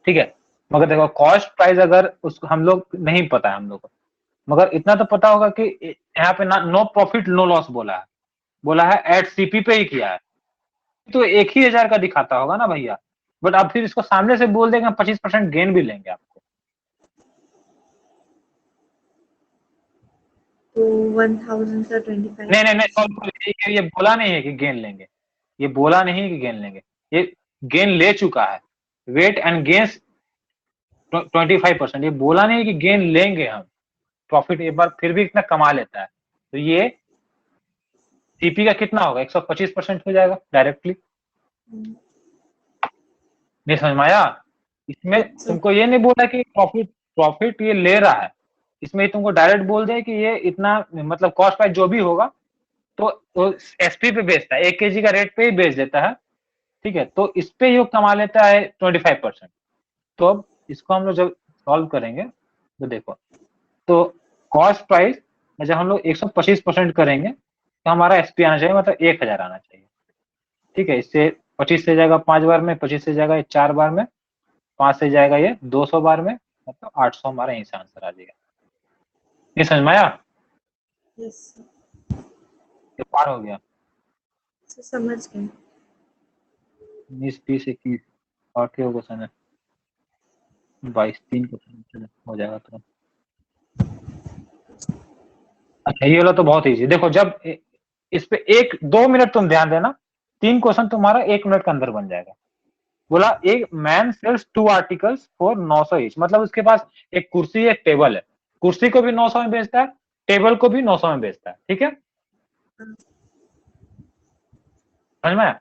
ठीक है। मगर देखो कॉस्ट प्राइस अगर उसको हम लोग नहीं पता है हम लोग को, मगर इतना तो पता होगा कि यहाँ पे ना नो प्रॉफिट नो लॉस बोला है एट सीपी पे ही किया है, तो 1000 का दिखाता होगा ना भैया, बट अब फिर इसको सामने से बोल देंगे 25% गेन भी लेंगे आपको, तो 1000 का 25। नहीं नहीं नहीं, ये बोला नहीं है कि गेन लेंगे, ये बोला नहीं है कि गेन लेंगे, ये गेन ले चुका है, वेट एंड गेन्स 25%, ये बोला नहीं है कि गेन लेंगे हम, प्रॉफिट एक बार फिर भी इतना कमा लेता है, तो ये सीपी का कितना होगा, 125% हो जाएगा डायरेक्टली। नहीं समझ में आया? इसमें तुमको ये नहीं बोला कि प्रॉफिट ये ले रहा है, इसमें तुमको डायरेक्ट बोल दे कि ये इतना मतलब कॉस्ट प्राइस जो भी होगा तो एसपी पे बेचता है, 1 kg का रेट पे ही बेच देता है, ठीक है। तो इस पे ये कमा लेता है 25%। तो अब इसको हम लोग जब सॉल्व करेंगे तो देखो, तो कॉस्ट प्राइस में जब हम लोग 125% करेंगे तो हमारा एसपी आना चाहिए, मतलब 1000 आना चाहिए, ठीक है। इससे 25 से जाएगा 5 बार में, 25 से जाएगा 4 बार में, 5 से जाएगा ये 200 बार में, मतलब 800 हमारा यहीं से आंसर आ जाएगा। ये समझ में आया? यस ये पार हो गया। सर, समझ गए। 19 20 21 और क्या क्वेश्चन है? 22 3 क्वेश्चन हो जाएगा तुरंत। अच्छा ये वाला तो बहुत ईजी। देखो जब इस पे 1-2 मिनट तुम ध्यान देना, 3 क्वेश्चन तुम्हारा 1 मिनट के अंदर बन जाएगा। बोला एक man sells 2 articles for 900 each, मतलब उसके पास एक कुर्सी एक टेबल है, कुर्सी को भी 900 में बेचता है, टेबल को भी 900 में बेचता है, ठीक है। समझ में?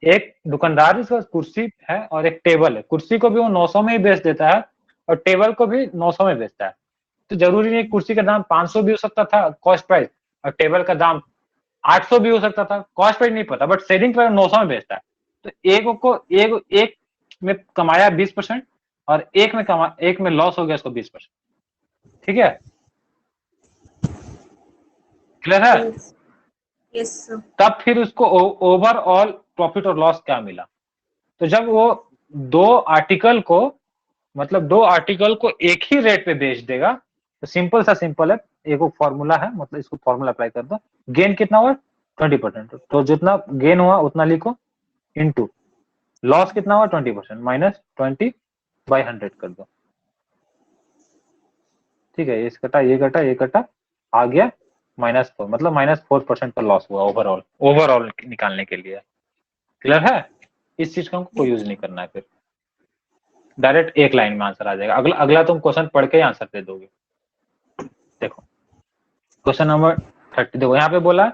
एक दुकानदार जिसके पास कुर्सी है और एक टेबल है, कुर्सी को भी वो 900 में ही बेच देता है और टेबल को भी 900 में बेचता है। तो जरूरी नहीं कुर्सी का दाम 500 भी हो सकता था कॉस्ट प्राइस, और टेबल का दाम 800 भी हो सकता था, कॉस्ट प्राइस नहीं पता, बट सेलिंग प्राइस 900 में बेचता है। तो एक में कमाया 20% और एक में लॉस हो गया उसको 20%, ठीक है। क्लियर है? Yes sir. तब फिर उसको ओवरऑल प्रॉफिट और लॉस क्या मिला। तो जब वो दो आर्टिकल को मतलब दो आर्टिकल को एक ही रेट पे बेच देगा, तो सिंपल है, एक फॉर्मूला है, मतलब इसको फॉर्मूला अप्लाई कर दो। गेन कितना हुआ? 20%। तो जितना गेन हुआ उतना लिखो, इनटू लॉस कितना हुआ? 20%, माइनस 20/100 कर दो, ठीक है। ये कटा आ गया -4, मतलब -4% का लॉस हुआ ओवरऑल निकालने के लिए। क्लियर है? इस चीज का हमको कोई यूज नहीं करना है, फिर डायरेक्ट एक लाइन में आंसर आ जाएगा। अगला तुम क्वेश्चन पढ़ के ही आंसर दे दोगे। देखो क्वेश्चन नंबर 30, देखो यहाँ पे बोला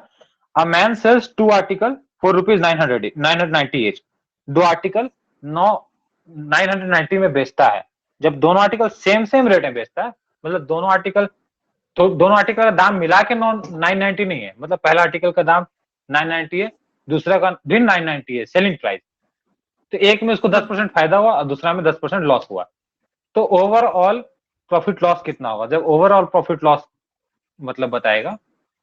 a man sells 2 article for ₹990 each. 2 article 990 में बेचता है। जब दोनों आर्टिकल सेम रेट में बेचता है, मतलब दोनों आर्टिकल का दाम मिला के 990 नहीं है, मतलब पहला आर्टिकल का दाम 990 है, दूसरा का भी 990 है सेलिंग प्राइस। तो एक में उसको 10% फायदा हुआ और दूसरा में 10% लॉस हुआ। तो ओवरऑल प्रॉफिट लॉस कितना होगा? जब ओवरऑल प्रॉफिट लॉस मतलब बताएगा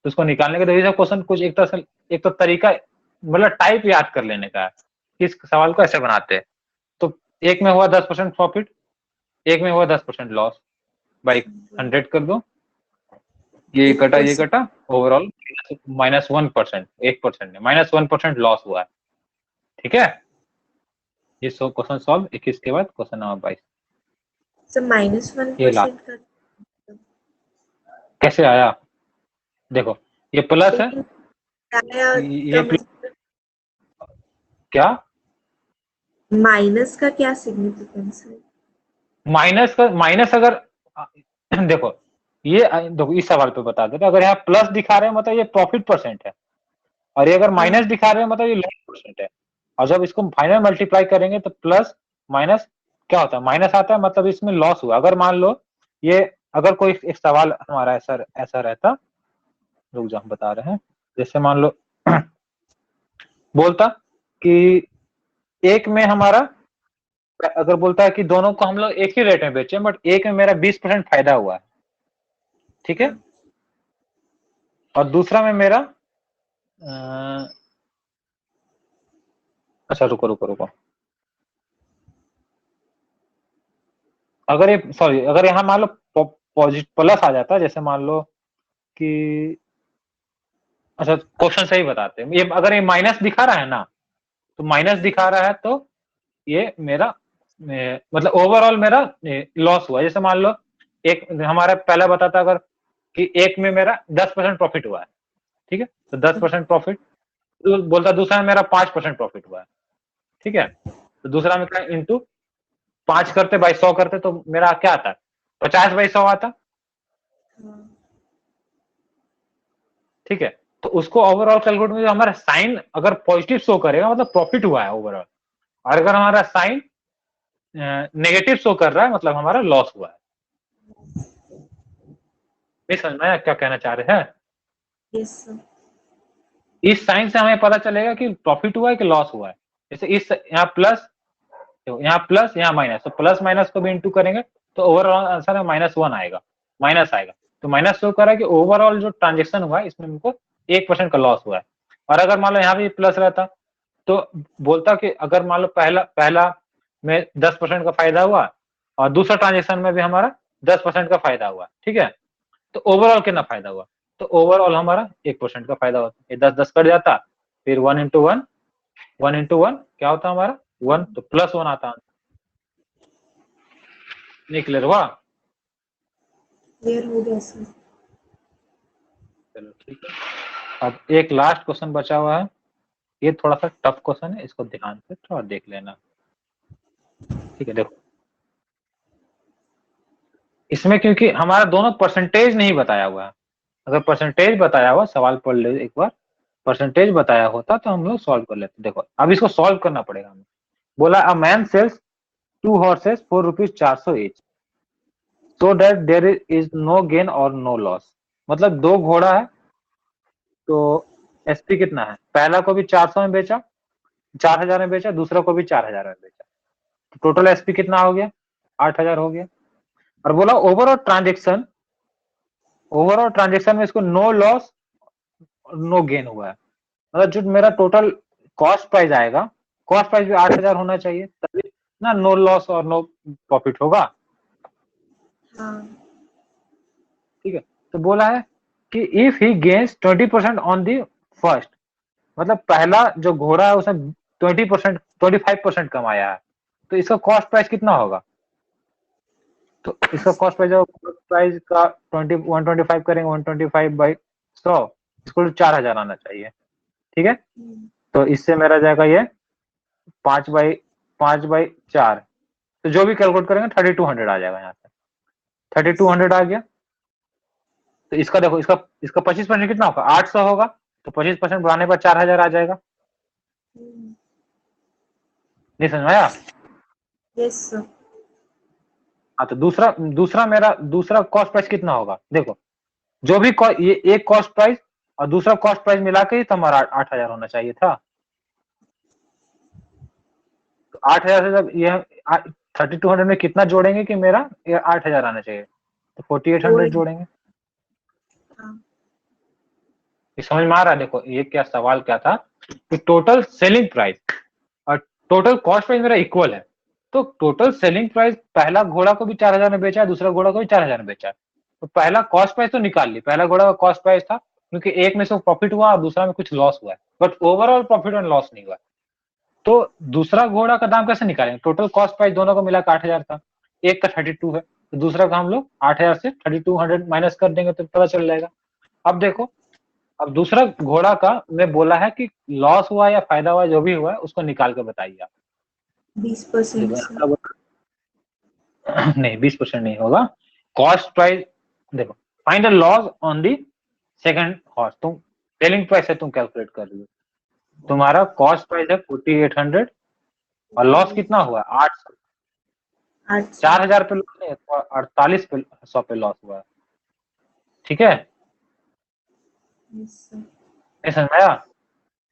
तो उसको निकालने का ये क्वेश्चन कुछ एक तरह से एक तो तरीका मतलब टाइप याद कर लेने का है। इस सवाल को ऐसे बनाते हैं। तो एक में हुआ 10% प्रॉफिट, एक में हुआ 10% लॉस, बाई 100 कर दो, ये कटा ओवरऑल -1%, 1% नहीं -1% लॉस हुआ है, ठीक है। ये क्वेश्चन सॉल्व 21 के बाद क्वेश्चन नंबर 22। सर ये ला -1% का कैसे आया? देखो ये प्लस है, आया ये का मतलब क्या माइनस का क्या सिग्निफिकेंस है? माइनस अगर देखो देखो इस सवाल पे बता दे, अगर यहाँ प्लस दिखा रहे हैं मतलब ये प्रॉफिट परसेंट है, और ये अगर माइनस दिखा रहे हैं मतलब ये लॉस परसेंट है। और जब इसको फाइनल मल्टीप्लाई करेंगे तो प्लस माइनस क्या होता है? माइनस आता है, मतलब इसमें लॉस हुआ। अगर मान लो ये अगर कोई एक सवाल हमारा ऐसा रहता, रुक जाओ हम बता रहे हैं, जैसे मान लो बोलता कि एक में हमारा अगर बोलता है कि दोनों को हम लोग एक ही रेट में बेचे, बट एक में मेरा 20% फायदा हुआ है, ठीक है, और दूसरा में मेरा अच्छा रुको, अगर ये सॉरी अगर यहाँ मान लो पॉजिटिव प्लस आ जाता, जैसे मान लो कि अच्छा क्वेश्चन सही बताते हैं, ये अगर ये माइनस दिखा रहा है ना, तो माइनस दिखा रहा है तो ये मेरा मतलब ओवरऑल मेरा लॉस हुआ। जैसे मान लो एक हमारा पहला बताता अगर कि एक में मेरा 10% प्रॉफिट हुआ है, ठीक है, तो 10% प्रॉफिट बोलता, दूसरा में मेरा 5% प्रॉफिट हुआ है, ठीक है। तो दूसरा में क्या इंटू 5 करते बाई 100 करते तो मेरा क्या आता है? 50/100 आता, ठीक है। तो उसको ओवरऑल कैलकुलेट में हमारा साइन अगर पॉजिटिव शो करेगा मतलब प्रॉफिट हुआ है ओवरऑल, और अगर हमारा साइन नेगेटिव शो कर रहा है, मतलब हमारा लॉस हुआ है। नहीं समझ में आया क्या कहना चाह रहे हैं? Yes, sir. इस साइन से हमें पता चलेगा कि प्रॉफिट हुआ है कि लॉस हुआ है। जैसे इस यहाँ प्लस, यहाँ प्लस, यहाँ माइनस, तो प्लस माइनस को भी इंटू करेंगे तो ओवरऑल आंसर में -1 आएगा, माइनस आएगा। तो माइनस शो कर रहा है कि ओवरऑल जो ट्रांजेक्शन हुआ है इसमें हमको 1% का लॉस हुआ है। और अगर मान लो यहाँ भी प्लस रहता तो बोलता कि अगर मान लो पहला में 10% का फायदा हुआ और दूसरा ट्रांजेक्शन में भी हमारा 10% का फायदा हुआ, ठीक है, तो ओवरऑल कितना फायदा हुआ? तो ओवरऑल हमारा 1% का फायदा होता। ये 10 कट जाता, फिर 1 इंटू 1 क्या होता हमारा 1, तो +1 आता। नहीं क्लियर हुआ? Clear हो गया सर। चलो ठीक है। अब एक लास्ट क्वेश्चन बचा हुआ है, ये थोड़ा सा टफ क्वेश्चन है, इसको ध्यान से थोड़ा देख लेना, ठीक है। देखो इसमें क्योंकि हमारा दोनों परसेंटेज नहीं बताया हुआ है, अगर परसेंटेज बताया हुआ, सवाल पढ़ ले एक बार, परसेंटेज बताया होता तो हम लोग सॉल्व कर लेते। देखो अब इसको सॉल्व करना पड़ेगा हमें। बोला a man sells 2 horses for ₹400 each, so that there is no gain or no loss। मतलब 2 घोड़ा है तो एसपी कितना है? पहला को भी 400 में बेचा, 4000 में बेचा, दूसरा को भी 4000 में बेचा, तो टोटल एसपी कितना हो गया? 8000 हो गया। और बोला ओवरऑल ट्रांजेक्शन में इसको नो लॉस नो गेन हुआ है, मतलब जो मेरा टोटल कॉस्ट प्राइस आएगा, कॉस्ट प्राइस भी 8000 होना चाहिए, तभी ना नो लॉस और नो प्रॉफिट होगा। हाँ। ठीक है, तो बोला है कि if he gains 20% on the first, मतलब पहला जो घोड़ा है उसने 20% 25% कमाया है, तो इसका कॉस्ट प्राइस कितना होगा? तो इसका कॉस्ट प्राइस का 125 करेंगे, 125/100 इसको 4000 आना चाहिए, ठीक है। तो इससे मेरा जाएगा ये 5/4, तो जो भी कैलकुलेट करेंगे 3200 आ जाएगा। यहाँ से 3200 आ गया, तो इसका देखो इसका 25% कितना होगा? 800 होगा, तो 25% बढ़ाने पर 4000 आ जाएगा। नहीं समझ में आया? Yes sir. हाँ, तो दूसरा कॉस्ट प्राइस कितना होगा? देखो जो भी ये एक कॉस्ट प्राइस और दूसरा कॉस्ट प्राइस मिला के ही तो हमारा 8000 होना चाहिए था। तो 8000 से जब ये 3200 में कितना जोड़ेंगे कि मेरा ये 8000 आना चाहिए, तो 4800 जोड़ेंगे। ये समझ में आ रहा है? देखो ये क्या सवाल क्या था कि टोटल सेलिंग प्राइस और टोटल कॉस्ट प्राइस मेरा इक्वल है, तो टोटल सेलिंग प्राइस पहला घोड़ा को भी 4000 में बेचा है, दूसरा घोड़ा को भी 4000 में बेचा है, तो पहला कॉस्ट प्राइस तो निकाल ली, पहला घोड़ा का कॉस्ट प्राइस था, क्योंकि एक में से प्रॉफिट हुआ और दूसरा में कुछ लॉस हुआ है, but overall profit and loss नहीं हुआ। तो दूसरा घोड़ा का दाम कैसे निकालेंगे? टोटल कॉस्ट प्राइस दोनों को मिलाकर 8000 था, एक का 32 है, तो दूसरा का हम लोग 8000 से 3200 माइनस कर देंगे तो पता चल जाएगा। अब देखो, अब दूसरा घोड़ा का मैं बोला है कि लॉस हुआ या फायदा हुआ जो भी हुआ है उसको निकाल के बताइए आप। 20% नहीं 20% नहीं होगा। कॉस्ट प्राइस देखो, find the loss on the second horse, तुम सेलिंग प्राइस है तुम कैलकुलेट कर रही हो, तुम्हारा कॉस्ट प्राइस है 4800 और लॉस कितना हुआ? 800। 4000 पे लॉस नहीं, 4800 पे लॉस हुआ है, ठीक है। नहीं समझ में आया?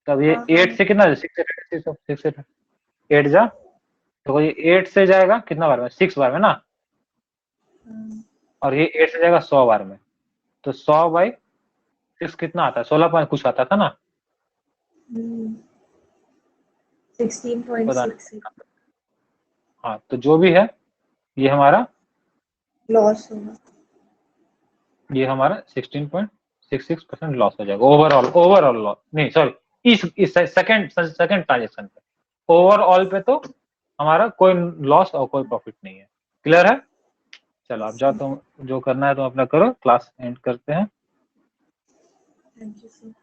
तब ये 8 से कितना 6 8 जा, तो ये 8 से जाएगा कितना बार में? 6 बार में ना, और ये 8 से जाएगा 100 बार में, तो 100/6 कितना आता है? 16 पॉइंट कुछ आता था ना, 16.66। हाँ, तो जो भी है ये हमारा लॉस होगा, ये हमारा 16.66% लॉस हो जाएगा ओवरऑल लॉस नहीं, सॉरी इस सेकंड ट्रांजेक्शन पे, ओवरऑल पे तो हमारा कोई लॉस और कोई प्रॉफिट नहीं है। क्लियर है? चलो आप जाओ, तुम जो करना है तुम अपना करो, क्लास एंड करते हैं। Thank you sir.